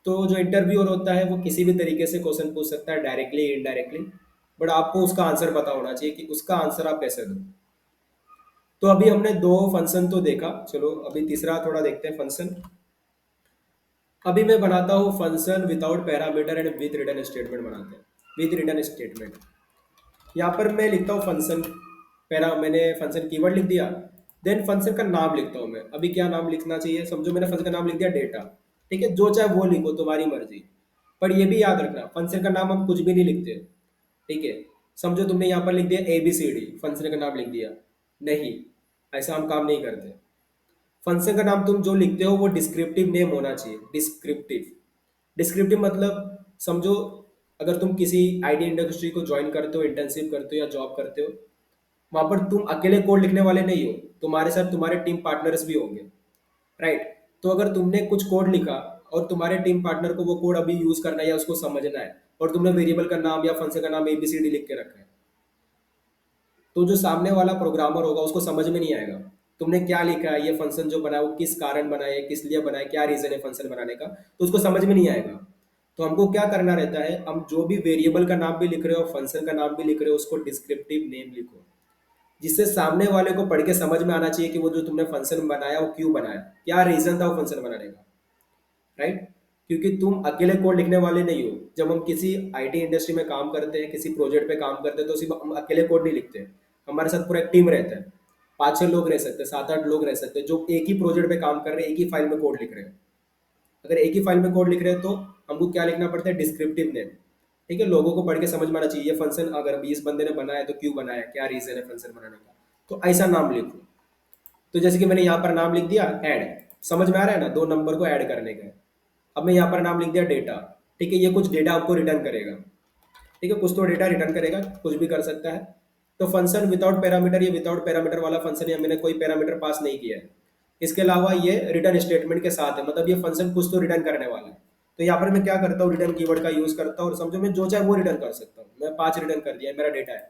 तो जो इंटरव्यूअर होता है वो किसी भी तरीके से क्वेश्चन पूछ सकता है, डायरेक्टली इनडायरेक्टली, बट आपको उसका आंसर पता होना चाहिए कि उसका आंसर आप कैसे दो। तो अभी हमने दो फंक्शन तो देखा, चलो अभी तीसरा थोड़ा देखते हैं फंक्शन। अभी मैं बनाता हूँ function without parameter and with return statement बनाते हैं। विद रिटर्न स्टेटमेंट, यहाँ पर मैं लिखता हूँ फंक्शन, पैरा मैंने फंक्शन कीवर्ड लिख दिया, देन फंक्शन का नाम लिखता हूँ मैं। अभी क्या नाम लिखना चाहिए, समझो मैंने फंक्शन का नाम लिख दिया डेटा। ठीक है, जो चाहे वो लिखो, तुम्हारी मर्जी। पर ये भी याद रखना फंक्शन का नाम हम कुछ भी नहीं लिखते। ठीक है, समझो तुमने यहाँ पर लिख दिया ABCD, फंक्शन का नाम लिख दिया। नहीं, ऐसा हम काम नहीं करते। फंक्शन का नाम तुम जो लिखते हो वो डिस्क्रिप्टिव नेम होना चाहिए। डिस्क्रिप्टिव, डिस्क्रिप्टिव मतलब समझो, अगर तुम किसी आईटी इंडस्ट्री को ज्वाइन करते हो, इंटर्नशिप करते हो या जॉब करते हो, वहां पर तुम अकेले कोड लिखने वाले नहीं हो, तुम्हारे साथ तुम्हारे टीम पार्टनर्स भी होंगे, राइट? तो अगर तुमने कुछ कोड लिखा और तुम्हारे टीम पार्टनर को वो कोड अभी यूज करना है या उसको समझना है, और तुमने वेरिएबल का नाम या फंक्शन का नाम ABCD लिख के रखा है, तो जो सामने वाला प्रोग्रामर होगा उसको समझ में नहीं आएगा तुमने क्या लिखा है, ये फंक्शन जो बना है वो किस कारण बना है, किस लिए बना है, क्या रीजन है फंक्शन बनाने का, तो उसको समझ में नहीं आएगा। तो हमको क्या करना रहता है, हम जो भी वेरिएबल का नाम भी लिख रहे हो, फंक्शन का नाम भी लिख रहे हो, उसको डिस्क्रिप्टिव नेम लिखो, जिससे सामने वाले को पढ़ के समझ में आना चाहिए कि वो जो तुमने फंक्शन बनाया वो क्यों बनाया, क्या रीजन था वो फंक्शन बनाने का, राइट? क्योंकि तुम अकेले कोड लिखने वाले नहीं हो। जब हम किसी आईटी इंडस्ट्री में काम करते हैं, किसी प्रोजेक्ट पे काम करते हैं, तो सिर्फ हम अकेले कोड नहीं लिखते हैं, हमारे साथ पूरा एक टीम रहता है। 5-6 लोग रह सकते हैं, 7-8 लोग रह सकते हैं, जो एक ही प्रोजेक्ट पे काम कर रहे हैं, एक ही फाइल में कोड लिख रहे हैं। अगर एक ही फाइल में कोड लिख रहे हैं तो हमको क्या लिखना पड़ता है, डिस्क्रिप्टिव नेम। ठीक है, लोगों को पढ़ के समझ में आना चाहिए ये फंक्शन अगर 20 बंदे ने बनाया है तो क्यों बनाया, क्या रीजन है फंक्शन बनाने का, तो ऐसा नाम लिखो। तो जैसे कि मैंने यहाँ पर नाम लिख दिया ऐड, समझ में आ रहा है ना, 2 नंबर को ऐड करने का है। अब मैं यहाँ पर नाम लिख दिया डेटा। ठीक है, ये कुछ डेटा आपको रिटर्न करेगा। ठीक है, कुछ तो डेटा रिटर्न करेगा, कुछ भी कर सकता है। तो फंक्शन विदाउट पैरामीटर, ये विदाउट पैरामीटर वाला फंक्शन है, मैंने कोई पैरामीटर पास नहीं किया है। इसके अलावा ये रिटर्न स्टेटमेंट के साथ है, मतलब ये फंक्शन कुछ तो रिटर्न करने वाला है। तो यहाँ पर मैं क्या करता हूँ, रिटर्न कीवर्ड का यूज करता हूँ, और समझो मैं जो चाहे वो रिटर्न कर सकता हूँ। मैं 5 रिटर्न कर दिया, मेरा डेटा है,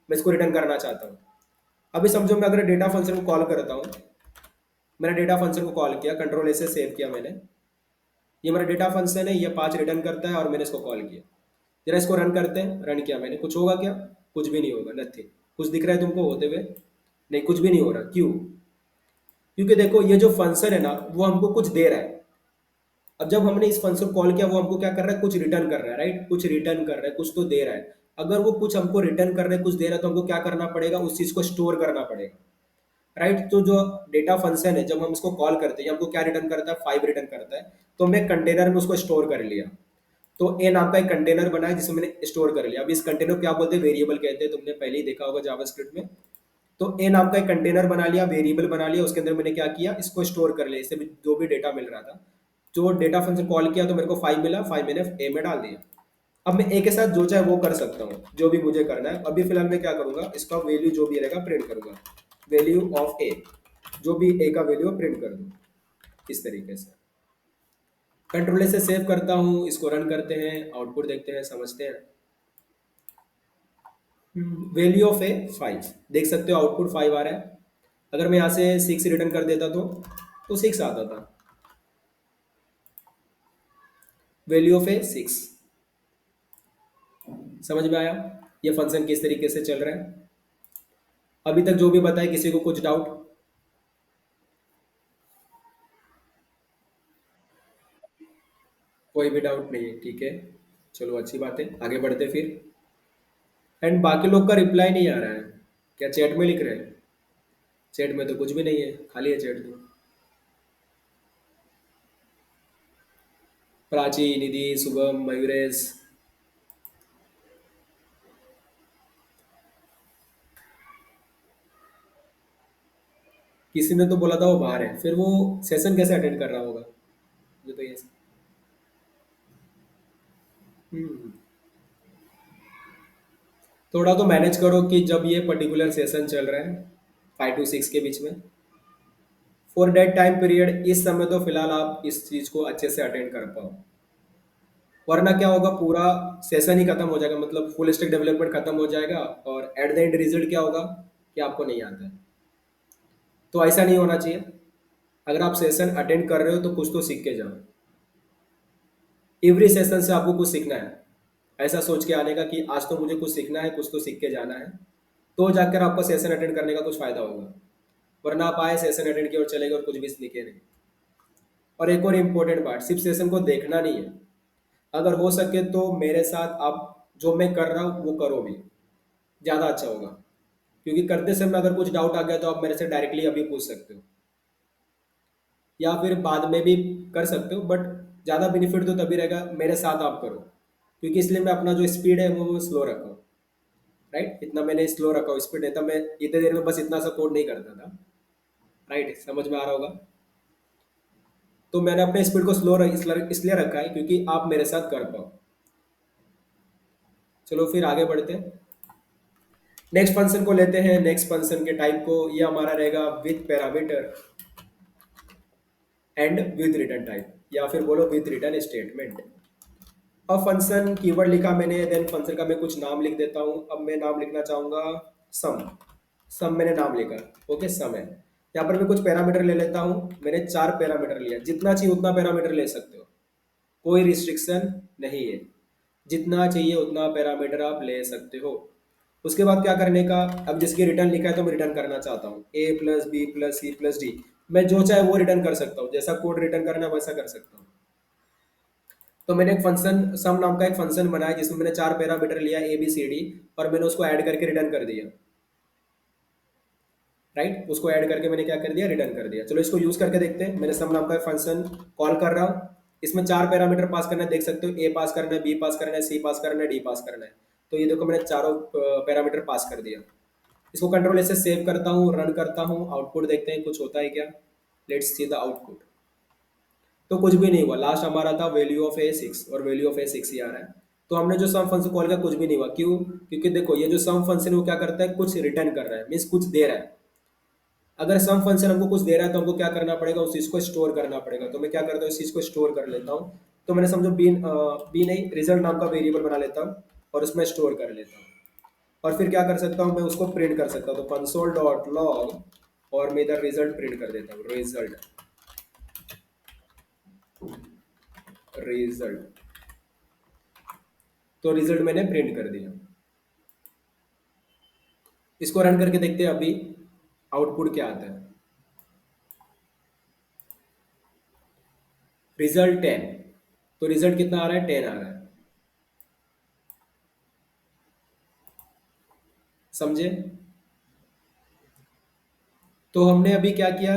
मैं इसको रिटर्न करना चाहता हूँ। अभी समझो मैं अगर डेटा फंक्शन को कॉल करता हूँ, मैंने डेटा फंक्शन को कॉल किया, कंट्रोल से सेव किया मैंने, ये मेरा डेटा फंक्शन है, ये 5 रिटर्न करता है और मैंने इसको कॉल किया। जरा इसको रन करते हैं, रन किया मैंने, कुछ होगा क्या? कुछ भी नहीं होगा, नथिंग। कुछ दिख रहा है तुमको होते हुए? नहीं, कुछ भी नहीं हो रहा। क्यों? क्योंकि देखो ये जो फंक्शन है ना वो हमको कुछ दे रहा है। अब जब हमने इस फंक्शन को कॉल किया, वो हमको क्या कर रहा है, कुछ रिटर्न कर रहा है, राइट? कुछ रिटर्न कर रहा है, कुछ तो दे रहा है। अगर वो कुछ हमको रिटर्न कर रहा है, कुछ दे रहा है, तो हमको क्या करना पड़ेगा, उस चीज को स्टोर करना पड़ेगा, राइट? तो जो डेटा फंक्शन है, जब हम इसको कॉल करते हैं, हमको क्या रिटर्न करता है, 5 रिटर्न करता है। तो मैं कंटेनर में उसको स्टोर कर लिया। तो ए नाम का एक कंटेनर बना है जिसमें मैंने स्टोर कर लिया। अब इस कंटेनर को क्या बोलते हैं, वेरिएबल कहते हैं, तुमने पहले ही देखा होगा जावास्क्रिप्ट में। तो ए नाम का एक कंटेनर बना लिया, वेरिएबल बना लिया, उसके अंदर मैंने क्या किया, इसको स्टोर कर लिया, इससे भी जो भी डेटा मिल रहा था। जो डेटा फंक्शन कॉल किया तो मेरे को 5 मिला, 5 मैंने ए में डाल दिया। अब मैं ए के साथ जो चाहे वो कर सकता हूँ, जो भी मुझे करना है। अभी फिलहाल मैं क्या करूंगा, इसका वैल्यू जो भी रहेगा प्रिंट करूंगा, वैल्यू ऑफ ए, जो भी ए का वैल्यू प्रिंट कर दूँ इस तरीके से। कंट्रोल से सेव करता हूँ, इसको रन करते हैं, आउटपुट देखते हैं, समझते हैं। वैल्यू ऑफ ए 5, देख सकते हो आउटपुट 5 आ रहा है। अगर मैं यहाँ से 6 रिटर्न कर देता तो 6 आता था। वैल्यू ऑफ ए 6, समझ में आया ये फंक्शन किस तरीके से चल रहा है? अभी तक जो भी बताया, किसी को कुछ डाउट? कोई भी डाउट नहीं है, ठीक है। चलो अच्छी बात है, आगे बढ़ते फिर। एंड बाकी लोग का रिप्लाई नहीं आ रहा है, क्या चैट में लिख रहे हैं? चैट में तो कुछ भी नहीं है, खाली है चैट तो। प्राची, निधि, शुभम, मयूरेश। किसी ने तो बोला था वो बाहर है, फिर वो सेशन कैसे अटेंड कर रहा होगा, मुझे तो ये। हम्म, थोड़ा तो मैनेज करो कि जब ये पर्टिकुलर सेशन चल रहा है 5 to 6 के बीच में, फॉर दैट टाइम पीरियड, इस समय तो फिलहाल आप इस चीज को अच्छे से अटेंड कर पाओ। वरना क्या होगा, पूरा सेशन ही खत्म हो जाएगा, मतलब फुल स्टैक डेवलपमेंट खत्म हो जाएगा, और एट द एंड रिजल्ट क्या होगा कि आपको नहीं आता है। तो ऐसा नहीं होना चाहिए। अगर आप सेशन अटेंड कर रहे हो तो कुछ तो सीख के जाओ। एवरी सेशन से आपको कुछ सीखना है, ऐसा सोच के आने का कि आज तो मुझे कुछ सीखना है, कुछ तो सीख के जाना है, तो जाकर आपको सेशन अटेंड करने का कुछ फायदा होगा। वरना आप आए, सेशन अटेंड किए और चले गए और कुछ भी सीखे नहीं। और एक और इम्पोर्टेंट बात, सिर्फ सेशन को देखना नहीं है, अगर हो सके तो मेरे साथ आप जो मैं कर रहा हूँ वो करो भी, ज़्यादा अच्छा होगा। क्योंकि करते समय अगर कुछ डाउट आ गया तो आप मेरे से डायरेक्टली अभी पूछ सकते हो, या फिर बाद में भी कर सकते हो, बट ज़्यादा बेनिफिट तो तभी रहेगा मेरे साथ आप करो। क्योंकि इसलिए मैं अपना जो स्पीड है वो स्लो रखा हूँ। राइट। इतना मैंने स्लो रखा स्पीड, नहीं तो मैं इतने देर में बस इतना सा कोड नहीं करता था। राइट, समझ में आ रहा होगा। तो मैंने अपने स्पीड को स्लो इसलिए रखा है क्योंकि आप मेरे साथ कर पाओ। चलो फिर आगे बढ़ते हैं। नेक्स्ट फंक्शन को लेते हैं। नेक्स्ट फंक्शन के टाइप को, ये हमारा रहेगा with parameter and with return type, या फिर बोलो विथ रिटर्न स्टेटमेंट। अब फंक्शन कीवर्ड लिखा मैंने, देन फंक्शन का मैं कुछ नाम लिख देता हूँ। अब मैं नाम लिखना चाहूंगा सम। सम मैंने नाम लिखा। ओके, सम है। यहाँ पर मैं कुछ पैरामीटर ले लेता हूँ। मैंने 4 पैरामीटर लिया, जितना चाहिए उतना पैरामीटर ले सकते हो, कोई रिस्ट्रिक्शन नहीं है। जितना चाहिए उतना पैरामीटर आप ले सकते हो। उसके बाद क्या करने का, अब जिसकी रिटर्न लिखा है तो मैं रिटर्न करना चाहता हूँ A plus B plus C plus D. मैं जो चाहे वो रिटर्न कर सकता हूँ, जैसा कोड रिटर्न करना है वैसा कर सकता हूँ। तो मैंने एक फंक्शन सम नाम का एक फंक्शन बनाया जिसमें मैंने 4 पैरामीटर लिया ए बी सी डी, और मैंने उसको ऐड करके रिटर्न कर दिया। राइट, उसको ऐड करके मैंने क्या कर दिया, रिटर्न कर दिया। चलो इसको यूज करके देखते हैं। मैंने सम नाम का फंक्शन कॉल कर रहा हूँ। इसमें 4 पैरामीटर पास करना है, देख सकते हो। ए पास करना है, बी पास करना है, सी पास करना है, डी पास करना है। तो ये देखो मैंने चारों पैरामीटर पास कर दिया। इसको कंट्रोल ऐसे सेव करता हूँ, रन करता हूँ, आउटपुट देखते हैं कुछ होता है क्या। Let's see the output. तो कुछ भी नहीं हुआ। लास्ट हमारा था वैल्यू ऑफ ए 6, और वैल्यू ऑफ ए 6 ही आ रहा है। तो हमने जो सम फंक्शन कॉल किया कुछ भी नहीं हुआ। क्यों? क्योंकि देखो ये जो सम फंक्शन है वो क्या करता है, कुछ रिटर्न कर रहा है, मीन्स कुछ दे रहा है। अगर सम फंक्शन हमको कुछ दे रहा है तो हमको क्या करना पड़ेगा, उस चीज को स्टोर करना पड़ेगा। तो मैं क्या करता हूँ, इस चीज को स्टोर कर लेता हूँ। तो मैंने समझो बी नहीं, रिजल्ट नाम का वेरिएबल बना लेता हूँ और उसमें स्टोर कर लेता हूँ। और फिर क्या कर सकता हूँ, मैं उसको प्रिंट कर सकता हूँ। तो कंसोल डॉट लॉग, और मैं इधर रिजल्ट प्रिंट कर देता हूँ। रिजल्ट। तो रिजल्ट मैंने प्रिंट कर दिया। इसको रन करके देखते हैं अभी आउटपुट क्या आता है। रिजल्ट 10। तो रिजल्ट कितना आ रहा है, 10 आ रहा है। समझे? तो हमने अभी क्या किया,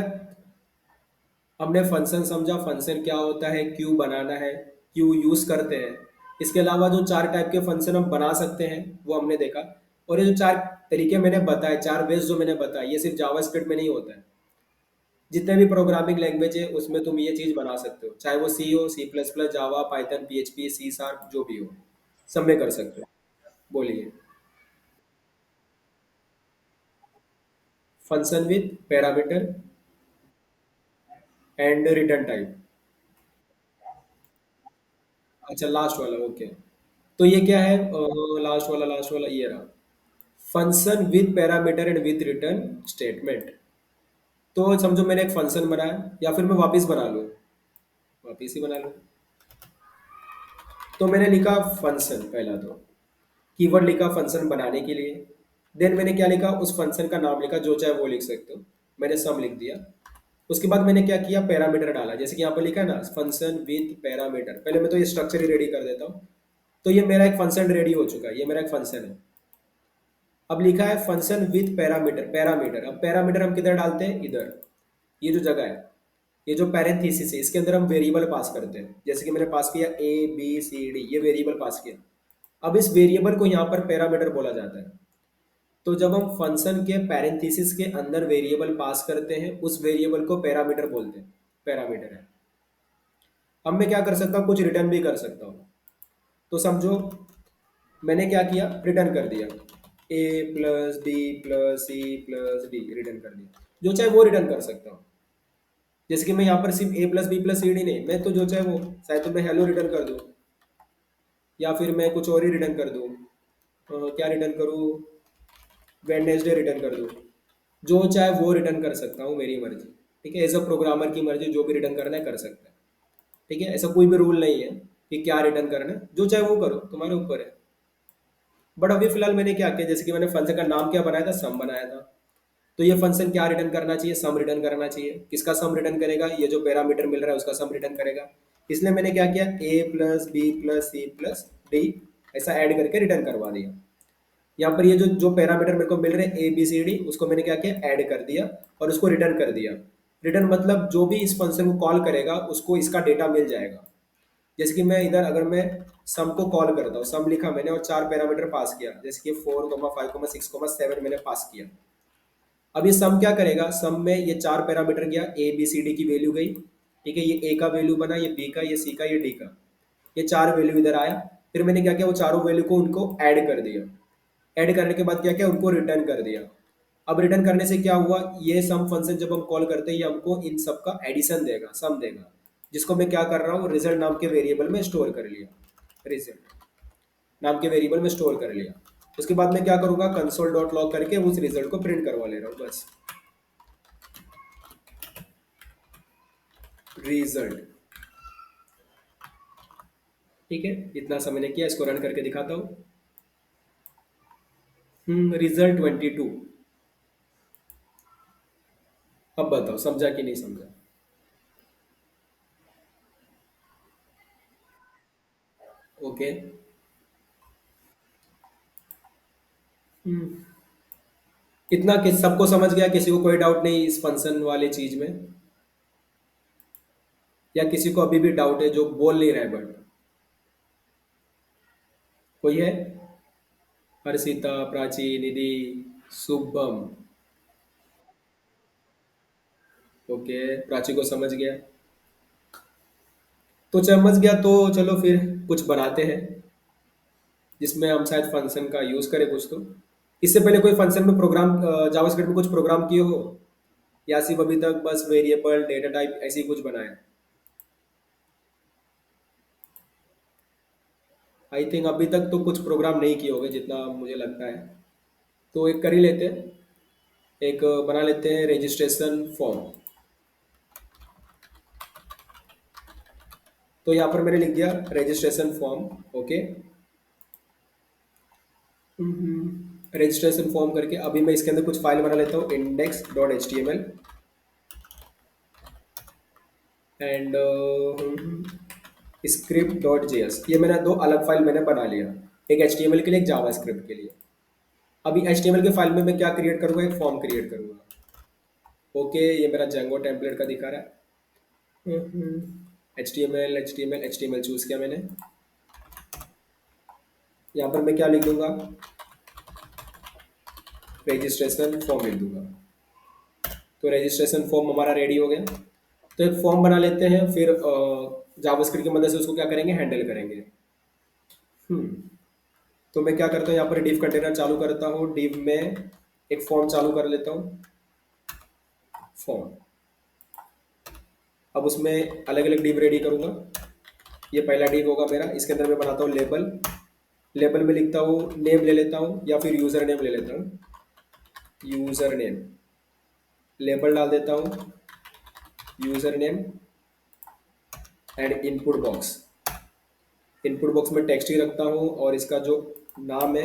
हमने फंक्शन समझा, फंक्शन क्या होता है, क्यों बनाना है, क्यों यूज करते हैं। इसके अलावा जो 4 टाइप के फंक्शन हम बना सकते हैं वो हमने देखा। और ये जो 4 तरीके मैंने बताए, 4 वेज जो मैंने बताए, ये सिर्फ जावास्क्रिप्ट में नहीं होता है। जितने भी प्रोग्रामिंग लैंग्वेज है उसमें तुम ये चीज बना सकते हो, चाहे वो सी हो, सी प्लस प्लस, जावा, पाइथन, पीएचपी, सी शार्प, जो भी हो, सब में कर सकते हो। बोलिए। Function with parameter and return type. अच्छा, लास्ट वाला, ओके। तो ये क्या है, लास्ट वाला ये रहा, function with parameter and with return statement. तो समझो मैंने एक फंक्शन बनाया, या फिर मैं वापस बना लूँ, वापस ही बना लूँ। तो मैंने लिखा फंक्शन, पहला तो कीवर्ड लिखा फंक्शन बनाने के लिए। देन मैंने क्या लिखा, उस फंक्शन का नाम लिखा, जो चाहे वो लिख सकते हो। मैंने सम लिख दिया। उसके बाद मैंने क्या किया, पैरामीटर डाला, जैसे कि यहाँ पर लिखा है ना, फंक्शन विथ पैरामीटर। पहले मैं तो ये स्ट्रक्चर ही रेडी कर देता हूँ। तो ये मेरा एक फंक्शन रेडी हो चुका है, ये मेरा एक फंक्शन है। अब लिखा है फंक्शन विथ पैरामीटर। पैरामीटर, अब पैरामीटर हम किधर डालते हैं, इधर। ये जो जगह है, ये जो पैरेंथेसिस है, इसके अंदर हम वेरिएबल पास करते हैं। जैसे कि मैंने पास किया ए बी सी डी, ये वेरिएबल पास किया। अब इस वेरिएबल को यहाँ पर पैरामीटर बोला जाता है। तो जब हम फंक्शन के पैरेंथेसिस के अंदर वेरिएबल पास करते हैं, उस वेरिएबल को पैरामीटर बोलते हैं, पैरामीटर है। अब मैं क्या कर सकता हूँ, कुछ रिटर्न भी कर सकता हूँ। तो समझो मैंने क्या किया, रिटर्न कर दिया A plus B plus C plus D, return कर दिया। जो चाहे वो रिटर्न कर सकता हूँ। जैसे कि मैं यहाँ पर सिर्फ A plus B plus C D नहीं, मैं तो जो चाहे वो, चाहे तो मैं हेलो रिटर्न कर दूँ, या फिर मैं कुछ और ही रिटर्न कर दूँ। क्या रिटर्न करूँ, वेडनेसडे रिटर्न कर दूँ। जो चाहे वो रिटर्न कर सकता हूँ, मेरी मर्जी। ठीक है, एज अ प्रोग्रामर की मर्जी, जो भी रिटर्न करना है कर सकता है। ठीक है, ऐसा कोई भी रूल नहीं है कि क्या रिटर्न करना है, जो चाहे वो करो, तुम्हारे ऊपर है। बट अभी फिलहाल मैंने क्या किया, जैसे कि मैंने फंक्शन का नाम क्या बनाया था, सम बनाया था। तो ये फंक्शन क्या रिटर्न करना चाहिए, सम रिटर्न करना चाहिए। किसका सम रिटर्न करेगा, ये जो पैरामीटर मिल रहा है उसका सम रिटर्न करेगा। इसलिए मैंने क्या किया, A plus B plus C plus D, ऐसा ऐड करके रिटर्न करवा दिया। यहाँ पर ये जो जो पैरामीटर मेरे को मिल रहे हैं ए बी सी डी, उसको मैंने क्या किया, ऐड कर दिया और उसको रिटर्न कर दिया। रिटर्न मतलब जो भी इस फंक्शन को कॉल करेगा उसको इसका डेटा मिल जाएगा। जैसे कि मैं इधर अगर मैं सम को कॉल करता हूँ, सम लिखा मैंने और चार पैरामीटर पास किया, जैसे कि 4, 5, 6, 7 मैंने पास किया। अब ये सम क्या करेगा, सम में ये चार पैरामीटर गया, ए बी सी डी की वैल्यू गई, ठीक है, ये ए का वैल्यू बना, ये बी का, ये सी का, ये डी का, ये चार वैल्यू इधर आया। फिर मैंने क्या किया, वो चारों वैल्यू को उनको ऐड कर दिया। ऐड करने के बाद क्या किया, उनको रिटर्न कर दिया। अब रिटर्न करने से क्या हुआ, ये सम फंक्शन जब हम कॉल करते हैं ये हमको इन सब का एडिशन देगा, सम देगा, जिसको मैं क्या कर रहा हूँ, रिजल्ट नाम के वेरिएबल में स्टोर कर लिया। रिजल्ट नाम के वेरिएबल में स्टोर कर लिया। उसके बाद मैं क्या करूंगा, कंसोल डॉट लॉग करके उस रिजल्ट को प्रिंट करवा ले रहा हूँ बस। रिजल्ट, ठीक है, इतना सा मैंने किया, इसको रन करके दिखाता हूँ। रिजल्ट 22। अब बताओ समझा कि नहीं समझा। ओके। इतना कि सबको समझ गया, किसी को कोई डाउट नहीं इस फंक्शन वाले चीज में, या किसी को अभी भी डाउट है जो बोल नहीं रहा है बट। कोई है? हर्षिता, प्राची, निधि, शुभम। ओके, प्राची को समझ गया, तो समझ गया तो चलो फिर कुछ बनाते हैं जिसमें हम शायद फंक्शन का यूज करें कुछ तो। इससे पहले कोई फंक्शन में प्रोग्राम, जावास्क्रिप्ट में कुछ प्रोग्राम किए हो, या सिर्फ अभी तक बस वेरिएबल डेटा टाइप ऐसे ही कुछ बनाया? आई थिंक अभी तक तो कुछ प्रोग्राम नहीं किए होंगे जितना मुझे लगता है। तो एक कर ही लेते हैं, एक बना लेते हैं रजिस्ट्रेशन फॉर्म। तो यहाँ पर मैंने लिख दिया registration form. Okay, registration form करके अभी मैं इसके अंदर कुछ फाइल बना लेता हूँ, index dot H T M L and script dot J S. ये मैंने दो अलग फाइल मैंने बना लिया, एक एच टी एम एल के लिए, एक जावा स्क्रिप्ट के लिए। अभी एच टी एम एल के फाइल में मैं क्या क्रिएट करूँगा, एक फॉर्म क्रिएट करूँगा। ओके, ये मेरा जेंगो टेम्पलेट का दिखा रहा है। H T M L, H T M L, H T M L choose किया मैंने। यहाँ पर मैं क्या लिख दूंगा, रजिस्ट्रेशन फॉर्म लिख दूंगा। तो रजिस्ट्रेशन फॉर्म हमारा रेडी हो गया। तो एक फॉर्म बना लेते हैं, फिर जावास्क्रिप्ट की मदद से उसको क्या करेंगे, हैंडल करेंगे। हम्म तो मैं क्या करता हूँ, यहाँ पर डिव कंटेनर चालू करता हूँ, डिव में एक फॉर्म चालू कर लेता हूँ, फॉर्म। अब उसमें अलग अलग डिव रेडी करूँगा। ये पहला डिव होगा मेरा, इसके अंदर मैं बनाता हूँ लेबल। लेबल में लिखता हूँ नेम ले लेता हूँ, या फिर यूज़र नेम ले लेता हूँ, यूज़र नेम। लेबल डाल देता हूँ, user name and input box. Input box में टेक्स्ट ही रखता हूँ, और इसका जो नाम है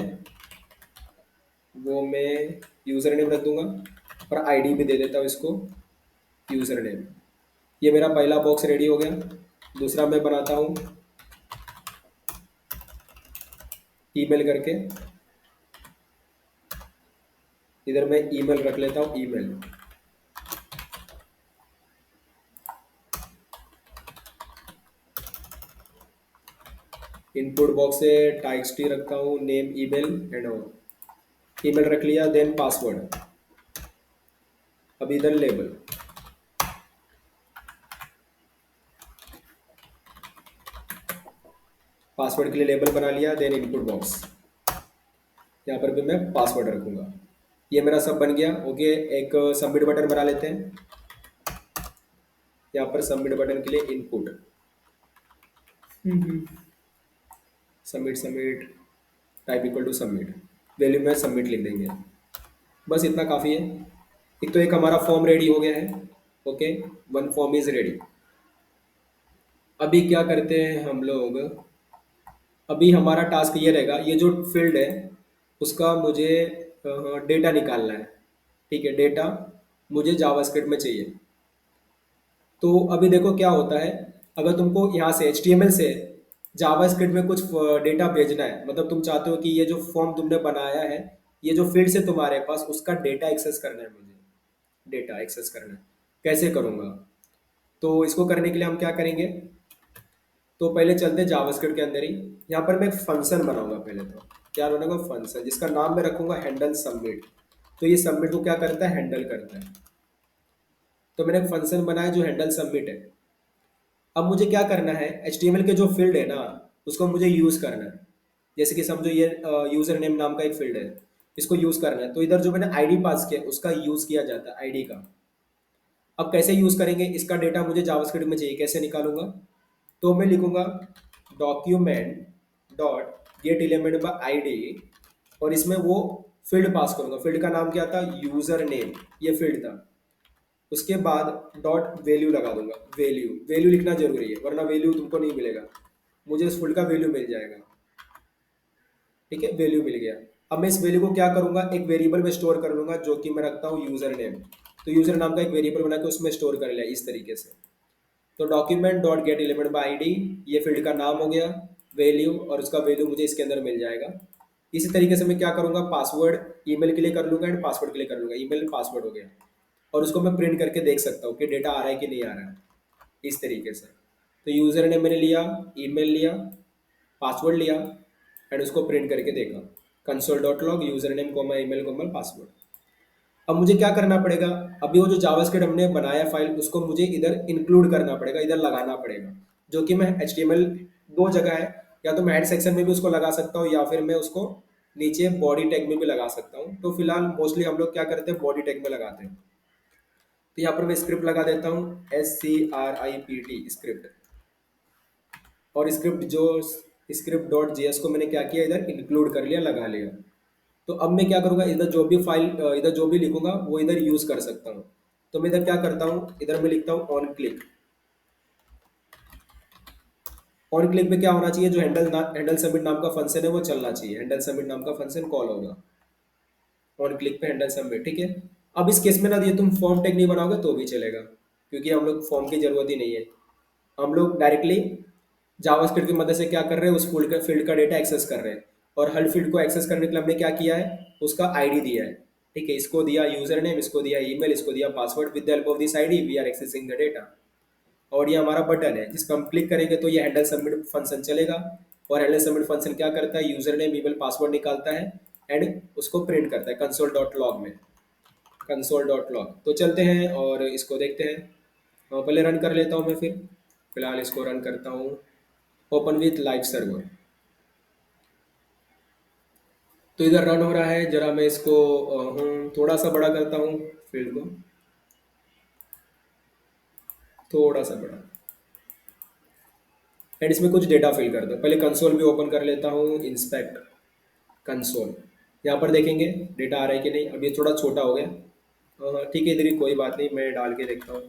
वो मैं यूज़र नेम रख दूंगा, और आईडी भी दे देता हूँ इसको, यूज़र नेम। ये मेरा पहला बॉक्स रेडी हो गया। दूसरा मैं बनाता हूँ ईमेल करके, इधर मैं ईमेल रख लेता हूँ, ईमेल। इनपुट बॉक्स से टेक्स्ट ही रखता हूँ, name email and all. Email रख लिया, देन पासवर्ड। अब इधर लेबल, पासवर्ड के लिए लेबल बना लिया, देन इनपुट बॉक्स। यहाँ पर भी मैं पासवर्ड रखूँगा। ये मेरा सब बन गया। ओके, एक सबमिट बटन बना लेते हैं। यहाँ पर सबमिट बटन के लिए input, submit, submit, type equal to submit, value में सबमिट लिख देंगे। बस इतना काफ़ी है। एक तो एक हमारा फॉर्म रेडी हो गया है। Okay, one form is ready. अभी क्या करते हैं हम लोग, अभी हमारा टास्क ये रहेगा, ये जो फील्ड है उसका मुझे डेटा निकालना है। ठीक है, डेटा मुझे जावास्क्रिप्ट में चाहिए। तो अभी देखो क्या होता है, अगर तुमको यहाँ से HTML से जावास्क्रिप्ट में कुछ डेटा भेजना है, मतलब तुम चाहते हो कि ये जो फॉर्म तुमने बनाया है, ये जो फील्ड है तुम्हारे पास, उसका डेटा एक्सेस करना है मुझे, डेटा एक्सेस करना है। कैसे करूँगा? तो इसको करने के लिए हम क्या करेंगे, तो पहले चलते हैं जावास्क्रिप्ट के अंदर ही। यहाँ पर मैं एक फंक्शन बनाऊंगा पहले। तो क्या बनाऊंगा? फंक्शन, जिसका नाम मैं रखूंगा हैंडल सबमिट। तो ये सबमिट को क्या करता है? हैंडल करता है। तो मैंने एक फंक्शन बनाया जो हैंडल सबमिट है। अब मुझे क्या करना है, HTML के जो फील्ड है ना, उसको मुझे यूज़ करना है। जैसे कि समझो ये यूज़र नेम नाम का एक फील्ड है, इसको यूज़ करना है। तो इधर जो मैंने आईडी पास किया उसका यूज़ किया जाता है, आईडी का। अब कैसे यूज़ करेंगे, इसका डेटा मुझे जावास्क्रिप्ट में चाहिए, कैसे निकालूंगा? तो मैं लिखूंगा document dot get element by ID, और इसमें वो फील्ड पास करूंगा। फील्ड का नाम क्या था? यूज़र नेम, ये फील्ड था। उसके बाद डॉट वैल्यू लगा दूंगा। वैल्यू वैल्यू लिखना जरूरी है, वरना वैल्यू तुमको नहीं मिलेगा। मुझे उस फील्ड का वैल्यू मिल जाएगा। ठीक है, वैल्यू मिल गया। अब मैं इस वैल्यू को क्या करूंगा, एक वेरिएबल में स्टोर कर लूंगा, जो कि मैं रखता हूँ यूजर नेम। तो यूजर नाम का एक वेरिएबल बना के उसमें स्टोर कर लिया इस तरीके से। तो document dot get element by ID, ये फील्ड का नाम हो गया। वैल्यू, और उसका वैल्यू मुझे इसके अंदर मिल जाएगा। इसी तरीके से मैं क्या करूंगा, पासवर्ड ईमेल के लिए कर लूंगा एंड पासवर्ड के लिए कर लूंगा। ईमेल पासवर्ड हो गया, और उसको मैं प्रिंट करके देख सकता हूँ कि डेटा आ रहा है कि नहीं आ रहा है, इस तरीके से। तो यूज़र ने मैंने लिया, ईमेल लिया, पासवर्ड लिया, एंड उसको प्रिंट करके देखा। Console dot log user name comma email comma password. अब मुझे क्या करना पड़ेगा, अभी वो जो जावास्क्रिप्ट हमने बनाया फाइल, उसको मुझे इधर इंक्लूड करना पड़ेगा, इधर लगाना पड़ेगा। जो कि मैं HTML, दो जगह है, या तो मैं हेड सेक्शन में भी उसको लगा सकता हूँ, या फिर मैं उसको नीचे बॉडी टैग में भी लगा सकता हूँ। तो फिलहाल मोस्टली हम लोग क्या करते हैं, बॉडी टैग में लगाते हैं। तो यहाँ पर मैं स्क्रिप्ट लगा देता हूँ, SCRIPT स्क्रिप्ट। और स्क्रिप्ट जो स्क्रिप्ट डॉट जेएस को मैंने क्या किया, इधर इंक्लूड कर लिया, लगा लिया। तो अब मैं क्या करूँगा, इधर जो भी फाइल, इधर जो भी लिखूंगा वो इधर यूज़ कर सकता हूँ। तो मैं इधर क्या करता हूँ, इधर मैं लिखता हूँ ऑन क्लिक। ऑन क्लिक पे क्या होना चाहिए, जो हैंडल सबमिट नाम का फंक्शन है वो चलना चाहिए। हैंडल सबमिट नाम का फंक्शन कॉल होगा ऑन क्लिक पे, हैंडल सबमिट। ठीक है। अब इस केस में ना, ये तुम फॉर्म टैग नहीं बनाओगे तो भी चलेगा, क्योंकि हम लोग फॉर्म की जरूरत ही नहीं है। हम लोग डायरेक्टली जावास्क्रिप्ट की मदद से क्या कर रहे हैं, उस फील्ड का डेटा एक्सेस कर रहे हैं। और हर फील्ड को एक्सेस करने के लिए हमने क्या किया है, उसका आईडी दिया है। ठीक है, इसको दिया यूजर नेम, इसको दिया ईमेल, इसको दिया password. With the help of this ID we are accessing the data. और ये हमारा बटन है, जिसको हम क्लिक करेंगे तो ये हैंडल सबमिट फंक्शन चलेगा। और हैंडल सबमिट फंक्शन क्या करता है, यूजर नेम ईमेल पासवर्ड निकालता है, एंड उसको प्रिंट करता है कंसोल डॉट लॉग में। Console dot log. तो चलते हैं और इसको देखते हैं। पहले रन कर लेता हूँ मैं, फिर फिलहाल इसको रन करता हूँ। Open with live server. तो इधर रन हो रहा है, जरा मैं इसको थोड़ा सा बड़ा करता हूँ, फील्ड को थोड़ा सा बड़ा। एंड इसमें कुछ डेटा फिल कर दो। पहले कंसोल भी ओपन कर लेता हूँ, इंस्पेक्ट कंसोल। यहाँ पर देखेंगे डेटा आ रहा है कि नहीं। अब ये थोड़ा छोटा हो गया। ठीक है, इधर ही कोई बात नहीं, मैं डाल के देखता हूँ।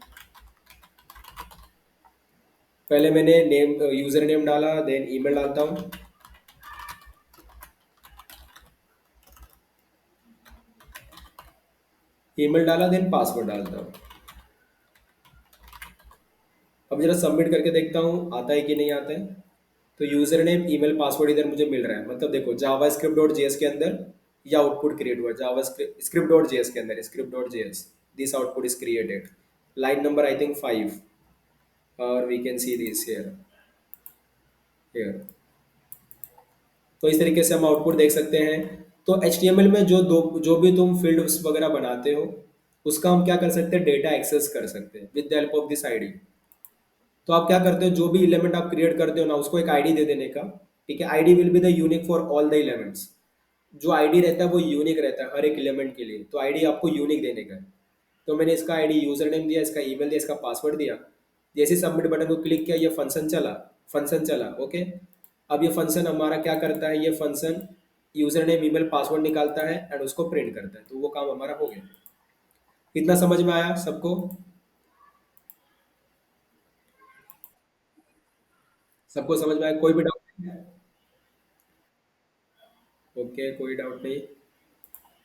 पहले मैंने नेम, यूज़र नेम डाला, देन ईमेल डालता हूँ। ईमेल डाला, देन पासवर्ड डालता हूँ। अब जरा सबमिट करके देखता हूँ आता है कि नहीं आता है। तो यूजर नेम ईमेल पासवर्ड इधर मुझे मिल रहा है। मतलब देखो, जावा स्क्रिप्ट डॉट जेएस के अंदर ये आउटपुट क्रिएट हुआ। जावा स्क्रिप्ट डॉट जेएस के अंदर, script dot JS, this output is created. Line number I think 5, और we can see this here. Here. तो इस तरीके से हम आउटपुट देख सकते हैं। तो HTML में जो भी तुम फील्ड्स वगैरह बनाते हो, उसका हम क्या कर सकते हैं, डेटा एक्सेस कर सकते हैं with the help of this ID. तो आप क्या करते हो, जो भी एलिमेंट आप क्रिएट करते हो ना, उसको एक आईडी दे देने का। ठीक है, ID will be the unique for all the elements. जो आईडी रहता है वो यूनिक रहता है हर एक एलिमेंट के लिए। तो आईडी आपको यूनिक देने का है। तो मैंने इसका आईडी यूजर नेम दिया, इसका ईमेल दिया, इसका पासवर्ड दिया। जैसे सबमिट बटन को क्लिक किया, ये फंक्शन चला। ओके। अब ये फंक्शन हमारा क्या करता है, ये function user name email password निकालता है एंड उसको प्रिंट करता है। तो वो काम हमारा हो गया। इतना समझ में आया सबको? सबको समझ में आया? कोई भी डाउट? ओके, कोई डाउट नहीं।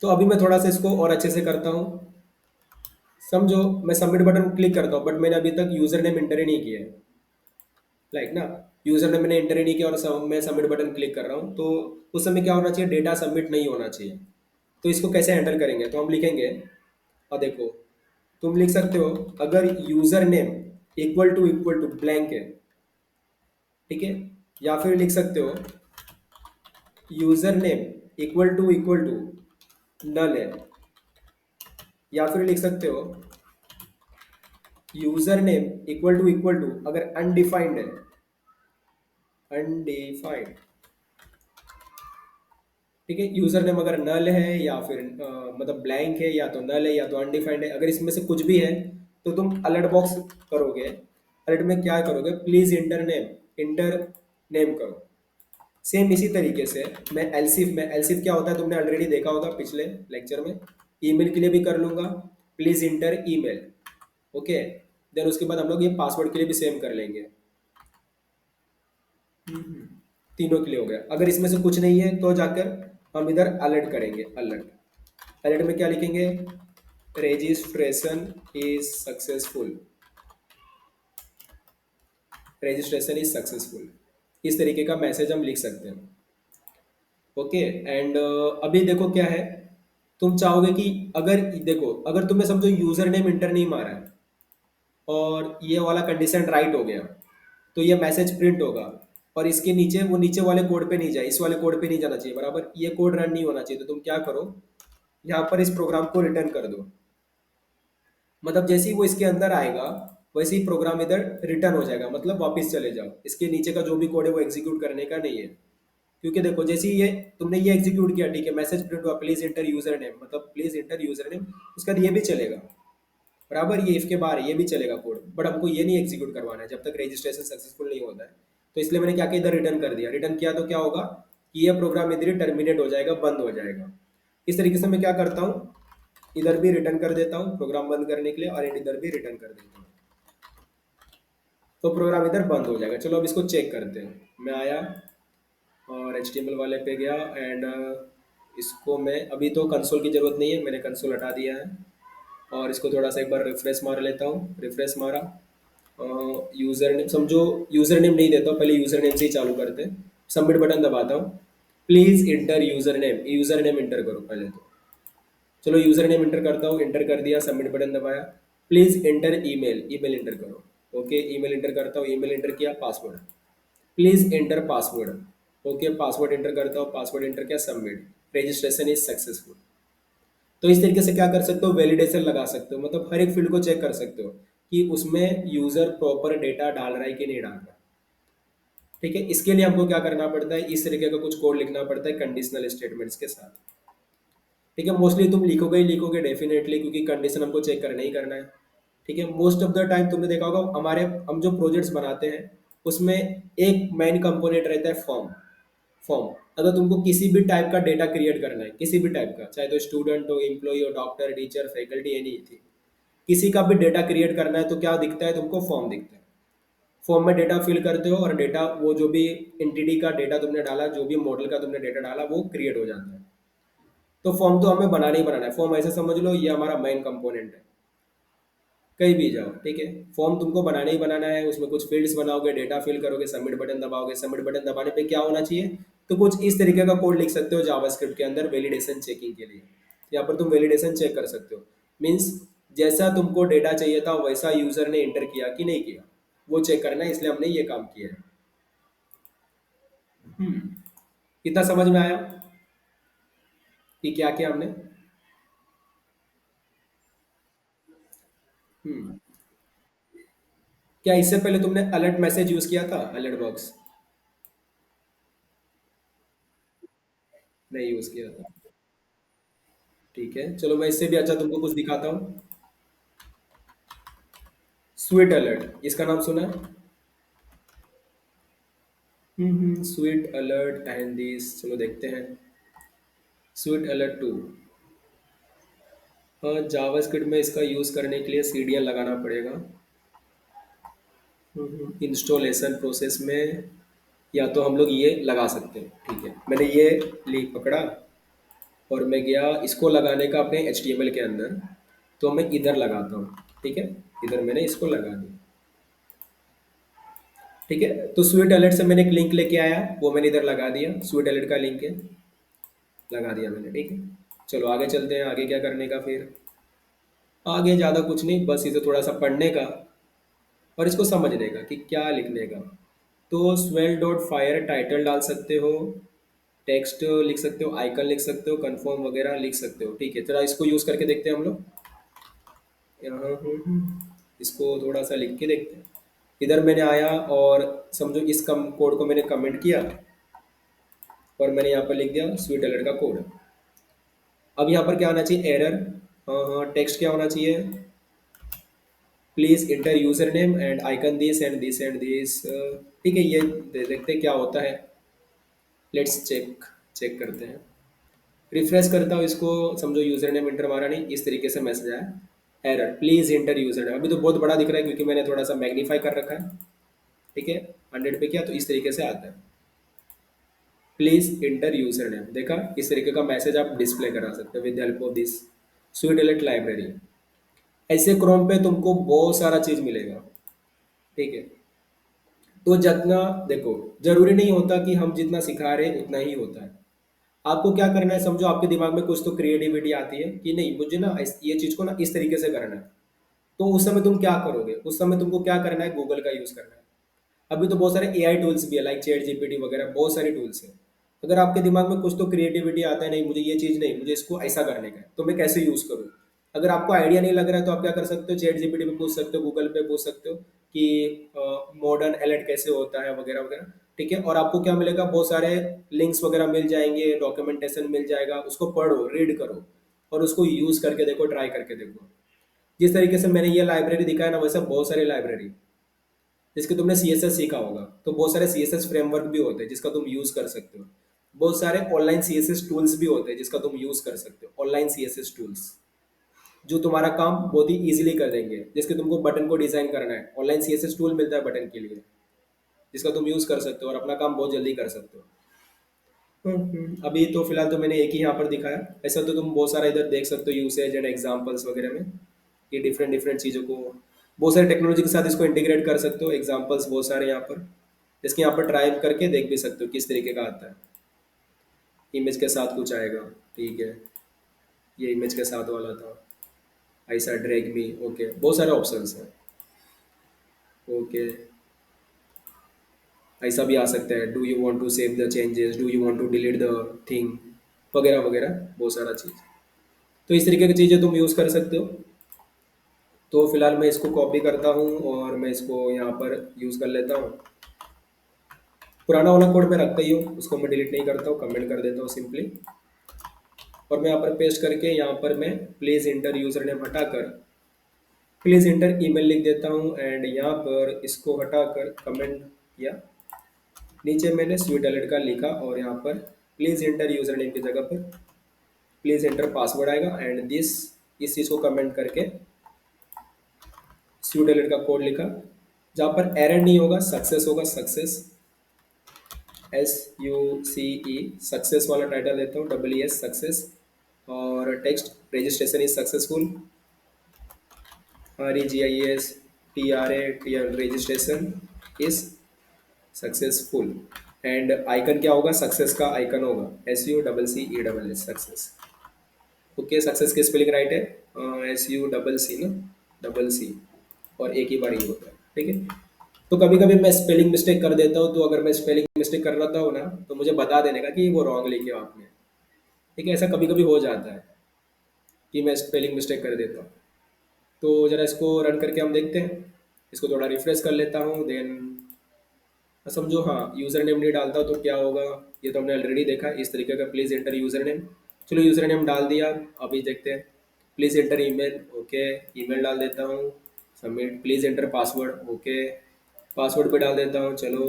तो अभी मैं थोड़ा सा इसको और अच्छे से करता हूँ। समझो, मैं सबमिट बटन क्लिक करता हूँ, बट मैंने अभी तक यूजर नेम इंटर ही नहीं किया है। लाइक ना, यूजर नेम मैंने इंटर ही नहीं किया, और मैं सबमिट बटन क्लिक कर रहा हूँ। तो उस समय क्या होना चाहिए, डेटा सबमिट नहीं होना चाहिए। तो इसको कैसे हैंडल करेंगे, तो हम लिखेंगे। और देखो, तुम लिख सकते हो, अगर user name equal to blank है, ठीक है। या फिर लिख सकते हो user name equal to null है। या फिर लिख सकते हो यूजर नेम इक्वल टू अगर अनडिफाइंड है, अनडिफाइंड, ठीक है। यूजर नेम अगर नल है या फिर मतलब ब्लैंक है, या तो नल है या तो अनडिफाइंड है, अगर इसमें से कुछ भी है तो तुम अलर्ट बॉक्स करोगे। अलर्ट में क्या करोगे, प्लीज इंटर नेम करो। सेम इसी तरीके से मैं एलसिफ में, एलसिफ क्या होता है तुमने ऑलरेडी देखा होगा पिछले लेक्चर में, ईमेल के लिए भी कर लूंगा, please enter email. Okay, then उसके बाद हम लोग ये पासवर्ड के लिए भी सेम कर लेंगे। तीनों के लिए हो गया। अगर इसमें से कुछ नहीं है तो जाकर हम इधर अलर्ट करेंगे। अलर्ट, अलर्ट में क्या लिखेंगे, registration is successful, registration is successful, इस तरीके का मैसेज हम लिख सकते हैं। ओके, एंड अभी देखो क्या है, तुम चाहोगे कि अगर देखो अगर तुम्हें समझो यूजर नेम इंटर नहीं मारा है और ये वाला कंडीशन राइट हो गया, तो ये मैसेज प्रिंट होगा और इसके नीचे वो नीचे वाले कोड पे नहीं जाए, इस वाले कोड पे नहीं जाना चाहिए बराबर, ये कोड रन नहीं होना चाहिए। तो तुम क्या करो, यहाँ पर इस प्रोग्राम को रिटर्न कर दो। मतलब जैसे ही वो इसके अंदर आएगा वैसे ही प्रोग्राम इधर रिटर्न हो जाएगा, मतलब वापस चले जाओ, इसके नीचे का जो भी कोड है वो एग्जीक्यूट करने का नहीं है। क्योंकि देखो जैसे ही ये तुमने ये एग्जीक्यूट किया, ठीक है, मैसेज प्रिंट हुआ प्लीज इंटर यूजर नेम, मतलब प्लीज इंटर यूजर नेम, उसके बाद ये भी चलेगा बराबर, ये इसके बाहर ये भी चलेगा कोड, बट हमको ये नहीं एग्जीक्यूट करवाना है जब तक रजिस्ट्रेशन सक्सेसफुल नहीं होता है। तो इसलिए मैंने क्या किया, इधर रिटर्न कर दिया। रिटर्न किया तो क्या होगा कि ये प्रोग्राम इधर ही टर्मिनेट हो जाएगा, बंद हो जाएगा। इस तरीके से मैं क्या करता हूँ, इधर भी रिटर्न कर देता हूँ प्रोग्राम बंद करने के लिए, और इधर भी रिटर्न कर देता हूँ, तो प्रोग्राम इधर बंद हो जाएगा। चलो अब इसको चेक करते हैं। मैं आया और HTML वाले पे गया एंड इसको मैं अभी तो कंसोल की ज़रूरत नहीं है, मैंने कंसोल हटा दिया है। और इसको थोड़ा सा एक बार रिफ्रेश मार लेता हूँ। रिफ्रेश मारा, यूज़र नेम समझो, यूज़र नेम नहीं देता हूँ, पहले यूज़र नेम से ही चालू करते हैं। सबमिट बटन दबाता हूँ, please inter user name inter करो पहले तो। चलो यूज़र नेम इंटर करता हूँ, इंटर कर दिया, सबमिट बटन दबाया, प्लीज़ इंटर ईमेल इंटर करो। ओके, ईमेल इंटर करता हूँ, ईमेल इंटर किया, password, please inter password. Okay, password inter करता हूँ, पासवर्ड इंटर किया, सबमिट, रजिस्ट्रेशन इज सक्सेसफुल। तो इस तरीके से क्या कर सकते हो, वैलिडेशन लगा सकते हो, मतलब हर एक फील्ड को चेक कर सकते हो कि उसमें यूजर प्रॉपर डेटा डाल रहा है कि नहीं डाल रहा है। ठीक है, इसके लिए हमको क्या करना पड़ता है, इस तरीके का कुछ कोड लिखना पड़ता है कंडीशनल स्टेटमेंट्स के साथ। ठीक है, मोस्टली तुम लिखोगे ही लिखोगे डेफिनेटली, क्योंकि कंडीशन हमको चेक करना ही करना है। ठीक है, मोस्ट ऑफ द टाइम तुमने देखा होगा हमारे, हम जो प्रोजेक्ट्स बनाते हैं उसमें एक मेन कंपोनेंट रहता है फॉर्म। फॉर्म, अगर तुमको किसी भी टाइप का डेटा क्रिएट करना है, किसी भी टाइप का, चाहे तो स्टूडेंट हो, एम्प्लॉय हो, डॉक्टर, टीचर, फैकल्टी, एनी थी, किसी का भी डेटा क्रिएट करना है तो क्या दिखता है तुमको, फॉर्म दिखता है। फॉर्म में डेटा फिल करते हो और डेटा, वो जो भी एंटिटी का डेटा तुमने डाला, जो भी मॉडल का तुमने डेटा डाला वो क्रिएट हो जाता है। तो फॉर्म तो हमें बनाना ही बनाना है। फॉर्म ऐसे समझ लो ये हमारा मेन कंपोनेंट है, कहीं भी जाओ। ठीक है, फॉर्म तुमको बनाना ही बनाना है, उसमें कुछ फील्ड्स बनाओगे, डेटा फिल करोगे, सबमिट बटन दबाओगे। सबमिट बटन दबाने पे क्या होना चाहिए, तो कुछ इस तरीके का कोड लिख सकते हो जावास्क्रिप्ट के अंदर वैलिडेशन चेकिंग के लिए। यहाँ पर तुम वैलिडेशन चेक कर सकते हो, मीन्स जैसा तुमको डेटा चाहिए था वैसा यूजर ने इंटर किया कि नहीं किया, वो चेक करना है, इसलिए हमने ये काम किया है। इतना समझ में आया कि क्या किया हमने। हम्म, क्या इससे पहले तुमने अलर्ट मैसेज यूज किया था, अलर्ट बॉक्स? नहीं यूज किया था। ठीक है, चलो मैं इससे भी अच्छा तुमको कुछ दिखाता हूँ। स्वीट अलर्ट, इसका नाम सुना है? स्वीट अलर्ट एंड दिस, चलो देखते हैं। स्वीट अलर्ट टू, हाँ, जावास्क्रिप्ट में इसका यूज़ करने के लिए सीढ़ियाँ लगाना पड़ेगा। इंस्टॉलेशन प्रोसेस में, या तो हम लोग ये लगा सकते हैं। ठीक है, मैंने ये लिंक पकड़ा और मैं गया इसको लगाने का अपने HTML के अंदर, तो मैं इधर लगाता हूँ। ठीक है, इधर मैंने इसको लगा दिया। ठीक है, तो स्वीट अलर्ट से मैंने एक लिंक लेके आया, वो मैंने इधर लगा दिया, स्वीट अलर्ट का लिंक है, लगा दिया मैंने। ठीक है, चलो आगे चलते हैं। आगे क्या करने का फिर, आगे ज़्यादा कुछ नहीं, बस इसे थोड़ा सा पढ़ने का और इसको समझने का कि क्या लिखने का। तो स्वेल डॉट फायर टाइटल डाल सकते हो, टेक्स्ट लिख सकते हो, आइकन लिख सकते हो, कंफर्म वगैरह लिख सकते हो। ठीक है, चलो इसको यूज़ करके देखते हैं हम लोग। यहाँ इसको थोड़ा सा लिख के देखते हैं। इधर मैंने आया और समझो इस कम कोड को मैंने कमेंट किया और मैंने यहाँ पर लिख दिया स्वीट अलर्ट का कोड। अब यहाँ पर क्या आना चाहिए, एरर। हाँ हाँ, टेक्स्ट क्या होना चाहिए, please inter user name and icon this and this and this. ठीक है, ये देखते हैं क्या होता है। लेट्स चेक, चेक करते हैं। रिफ्रेश करता हूँ इसको, समझो यूजर नेम इंटर मारा नहीं, इस तरीके से मैसेज आया, error please inter user name. अभी तो बहुत बड़ा दिख रहा है क्योंकि मैंने थोड़ा सा मैग्नीफाई कर रखा है। ठीक है, 100 पे किया तो इस तरीके से आता है, प्लीज इंटर यूजर नेम। देखा, इस तरीके का मैसेज आप डिस्प्ले करा सकते हो with the help of this sweet alert library. ऐसे क्रोम पे तुमको बहुत सारा चीज मिलेगा। ठीक है, तो जितना देखो, जरूरी नहीं होता कि हम जितना सिखा रहे हैं उतना ही होता है। आपको क्या करना है, समझो आपके दिमाग में कुछ तो क्रिएटिविटी आती है कि नहीं मुझे ना ये चीज को ना इस तरीके से करना है। तो उस समय तुम क्या करोगे, उस समय तुमको क्या करना है, गूगल का यूज करना है। अभी तो बहुत सारे एआई टूल्स भी है, लाइक चैट जीपीटी वगैरह, बहुत सारी टूल्स है। अगर आपके दिमाग में कुछ तो क्रिएटिविटी आता है, नहीं मुझे ये चीज़ नहीं, मुझे इसको ऐसा करने का है, तो मैं कैसे यूज़ करूँ। अगर आपको आइडिया नहीं लग रहा है तो आप क्या कर सकते हो, चैट जीपीटी पे पूछ सकते हो, गूगल पे पूछ सकते हो कि मॉडर्न अलर्ट कैसे होता है वगैरह वगैरह। ठीक है, और आपको क्या मिलेगा, बहुत सारे लिंक्स वगैरह मिल जाएंगे, डॉक्यूमेंटेशन मिल जाएगा, उसको पढ़ो, रीड करो और उसको यूज़ करके देखो, ट्राई करके देखो। जिस तरीके से मैंने ये लाइब्रेरी दिखाया ना, वैसे बहुत सारी लाइब्रेरी, जिसके तुमने सीएसएस सीखा होगा, तो बहुत सारे सीएसएस फ्रेमवर्क भी होते हैं जिसका तुम यूज कर सकते हो। बहुत सारे ऑनलाइन सीएसएस टूल्स भी होते हैं जिसका तुम यूज कर सकते हो, ऑनलाइन सीएसएस टूल्स जो तुम्हारा काम बहुत ही इजीली कर देंगे। जिसके तुमको बटन को डिजाइन करना है, ऑनलाइन सीएसएस टूल मिलता है बटन के लिए, जिसका तुम यूज कर सकते हो और अपना काम बहुत जल्दी कर सकते हो। अभी तो फिलहाल तो मैंने एक ही यहाँ पर दिखाया, ऐसा तो तुम बहुत सारा इधर देख सकते हो यूसेज एंड एग्जांपल्स वगैरह में। ये डिफरेंट डिफरेंट चीज़ों को, बहुत सारी टेक्नोलॉजी के साथ इसको इंटीग्रेट कर सकते हो। एग्जांपल्स बहुत सारे यहाँ पर, इसके यहाँ पर ट्राई करके देख भी सकते हो किस तरीके का आता है। इमेज के साथ कुछ आएगा, ठीक है, ये इमेज के साथ वाला था, ऐसा ड्रैग मी, ओके, बहुत सारे ऑप्शंस हैं। ओके, ऐसा भी आ सकता है, do you want to save the changes, do you want to delete the thing वगैरह वगैरह, बहुत सारा चीज़। तो इस तरीके की चीज़ें तुम यूज़ कर सकते हो। तो फिलहाल मैं इसको कॉपी करता हूँ और मैं इसको यहाँ पर यूज़ कर लेता हूँ। पुराना वाला कोड मैं रखता ही हूँ, उसको मैं डिलीट नहीं करता हूँ, कमेंट कर देता हूँ सिंपली। और मैं यहाँ पर पेस्ट करके यहाँ पर मैं प्लीज़ इंटर यूज़र नेम हटाकर प्लीज़ इंटर ईमेल लिख देता हूँ एंड यहाँ पर इसको हटाकर कमेंट किया। नीचे मैंने स्वीट अलर्ट का लिखा और यहाँ पर प्लीज़ इंटर यूज़र नेम की जगह पर प्लीज़ इंटर पासवर्ड आएगा एंड दिस, इस चीज़ को कमेंट करके स्वीट अलर्ट का कोड लिखा। जहाँ पर एरर नहीं होगा, सक्सेस होगा, success, S U C E, success वाला टाइटल देता हूँ, डबल ई एस, सक्सेस। और text, registration is successful, R E G I S T R A T R, registration is successful. And icon क्या होगा, सक्सेस का आइकन होगा, S U double C E double S, success. Okay, success की स्पेलिंग राइट है, एस यू डबल सी ना, डबल सी, और एक ही बार ही होता है। ठीक है, तो कभी कभी मैं स्पेलिंग मिस्टेक कर देता हूँ, तो अगर मैं स्पेलिंग मिस्टेक कर रहा हूँ ना, तो मुझे बता देने का कि वो रॉन्ग लिखे हो आपने। ठीक है, ऐसा कभी कभी हो जाता है कि मैं स्पेलिंग मिस्टेक कर देता हूँ। तो ज़रा इसको रन करके हम देखते हैं। इसको थोड़ा रिफ्रेश कर लेता हूँ, देन समझो हाँ यूज़र नेम नहीं डालता तो क्या होगा, ये तो हमने ऑलरेडी देखा इस तरीके का, प्लीज़ एंटर यूज़र नेम। चलो यूज़र नेम डाल दिया, अभी देखते हैं। Please enter email, okay, email डाल देता हूँ, submit. Please enter password, okay, password पे डाल देता हूँ, चलो,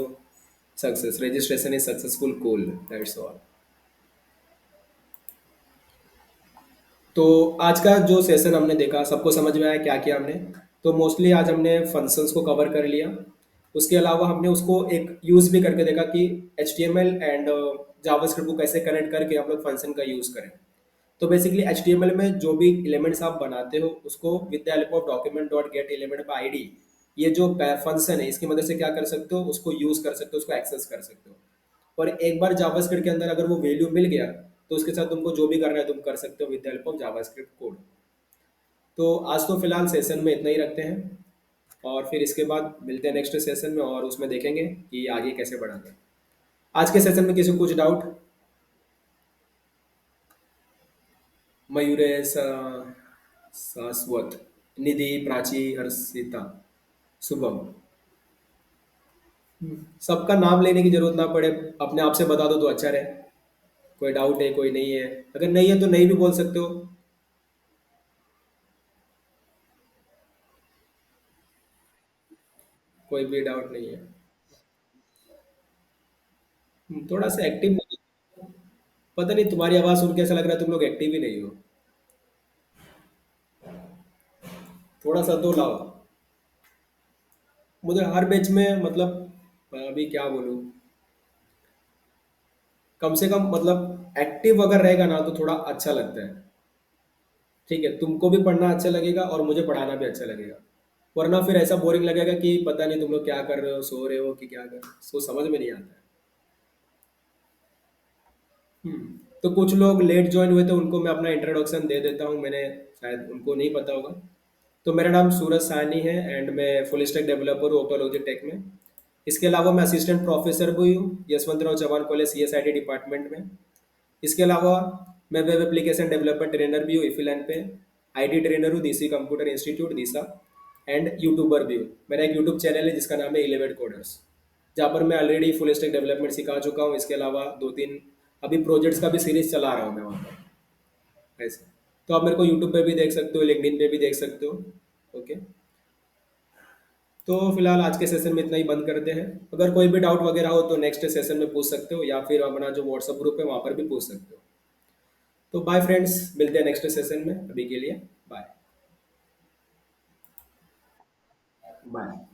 success, registration is successful, cool, that's all. तो आज का जो सेशन हमने देखा, सबको समझ में आया क्या किया हमने। तो मोस्टली आज हमने फंक्शंस को कवर कर लिया। उसके अलावा हमने उसको एक यूज़ भी करके देखा कि H T M L and JavaScript को कैसे कनेक्ट करके हम लोग फंक्शन का यूज़ करें। तो basically H T M L में जो भी एलिमेंट्स आप बनाते हो उसको with the help of document dot get element by I D, ये जो फंक्शन है इसकी मदद से क्या कर सकते हो, उसको यूज़ कर सकते हो, उसको एक्सेस कर सकते हो। और एक बार जावास्क्रिप्ट के अंदर अगर वो वैल्यू मिल गया तो उसके साथ तुमको जो भी करना है तुम कर सकते हो with the help of JavaScript code. तो आज तो फिलहाल सेशन में इतना ही रखते हैं। और फिर इसके बाद मिलते हैं नेक्स्ट सेशन में और उसमें देखेंगे कि आगे कैसे बढ़ाते हैं। आज के सेशन में किसी को कुछ डाउट? मयूरेश, शाश्वत, निधि, प्राची, हर्षिता, शुभम। सबका नाम लेने की जरूरत ना पड़े, अपने आप से बता दो तो अच्छा रहे। कोई डाउट है, कोई नहीं है? अगर नहीं है तो नहीं भी बोल सकते हो। कोई भी डाउट नहीं है। थोड़ा सा एक्टिव नहीं। पता नहीं, तुम्हारी आवाज़ सुन के ऐसा लग रहा है तुम लोग एक्टिव ही नहीं हो। थोड़ा सा तो लाओ। मुझे हर बैच में मतलब अभी क्या बोलूँ, कम से कम मतलब एक्टिव अगर रहेगा ना तो थोड़ा अच्छा लगता है। ठीक है, तुमको भी पढ़ना अच्छा लगेगा और मुझे पढ़ाना भी अच्छा लगेगा। वरना फिर ऐसा बोरिंग लगेगा कि पता नहीं तुम लोग क्या कर रहे हो, सो रहे हो कि क्या कर रहे हो, सो समझ में नहीं आता है। तो कुछ लोग लेट ज्वाइन हुए थे, उनको मैं अपना इंट्रोडक्शन दे देता हूँ, मैंने शायद उनको नहीं पता होगा। तो मेरा नाम सूरज साहनी है एंड मैं फुल स्टैक डेवलपर हूँ ओटोलॉजी टेक में। इसके अलावा मैं असिस्टेंट प्रोफेसर भी हूँ Yashwantrao Chavan college CSIT department में। इसके अलावा मैं वेब एप्लीकेशन डेवलपर ट्रेनर भी हूँ इफिलैन पे। IT ट्रेनर हूँ DC computer institute Disha. And YouTuber भी हूँ। मेरा एक यूट्यूब चैनल है जिसका नाम है 11 कोडर्स, जहाँ पर मैं ऑलरेडी फुल स्टैक डेवलपमेंट सिखा चुका हूँ। इसके अलावा दो तीन अभी प्रोजेक्ट्स का भी सीरीज चला रहा हूँ मैं वहाँ पर ऐसे। तो आप मेरे को यूट्यूब पे भी देख सकते हो, लिंक्डइन पे भी देख सकते हो। ओके। तो फिलहाल आज के सेशन में इतना ही बंद करते हैं। अगर कोई भी डाउट वगैरह हो तो नेक्स्ट सेशन में पूछ सकते हो या फिर अपना जो व्हाट्सअप ग्रुप है वहाँ पर भी पूछ सकते हो। तो बाय फ्रेंड्स, मिलते हैं नेक्स्ट सेशन में, अभी के लिए बाय। बाय।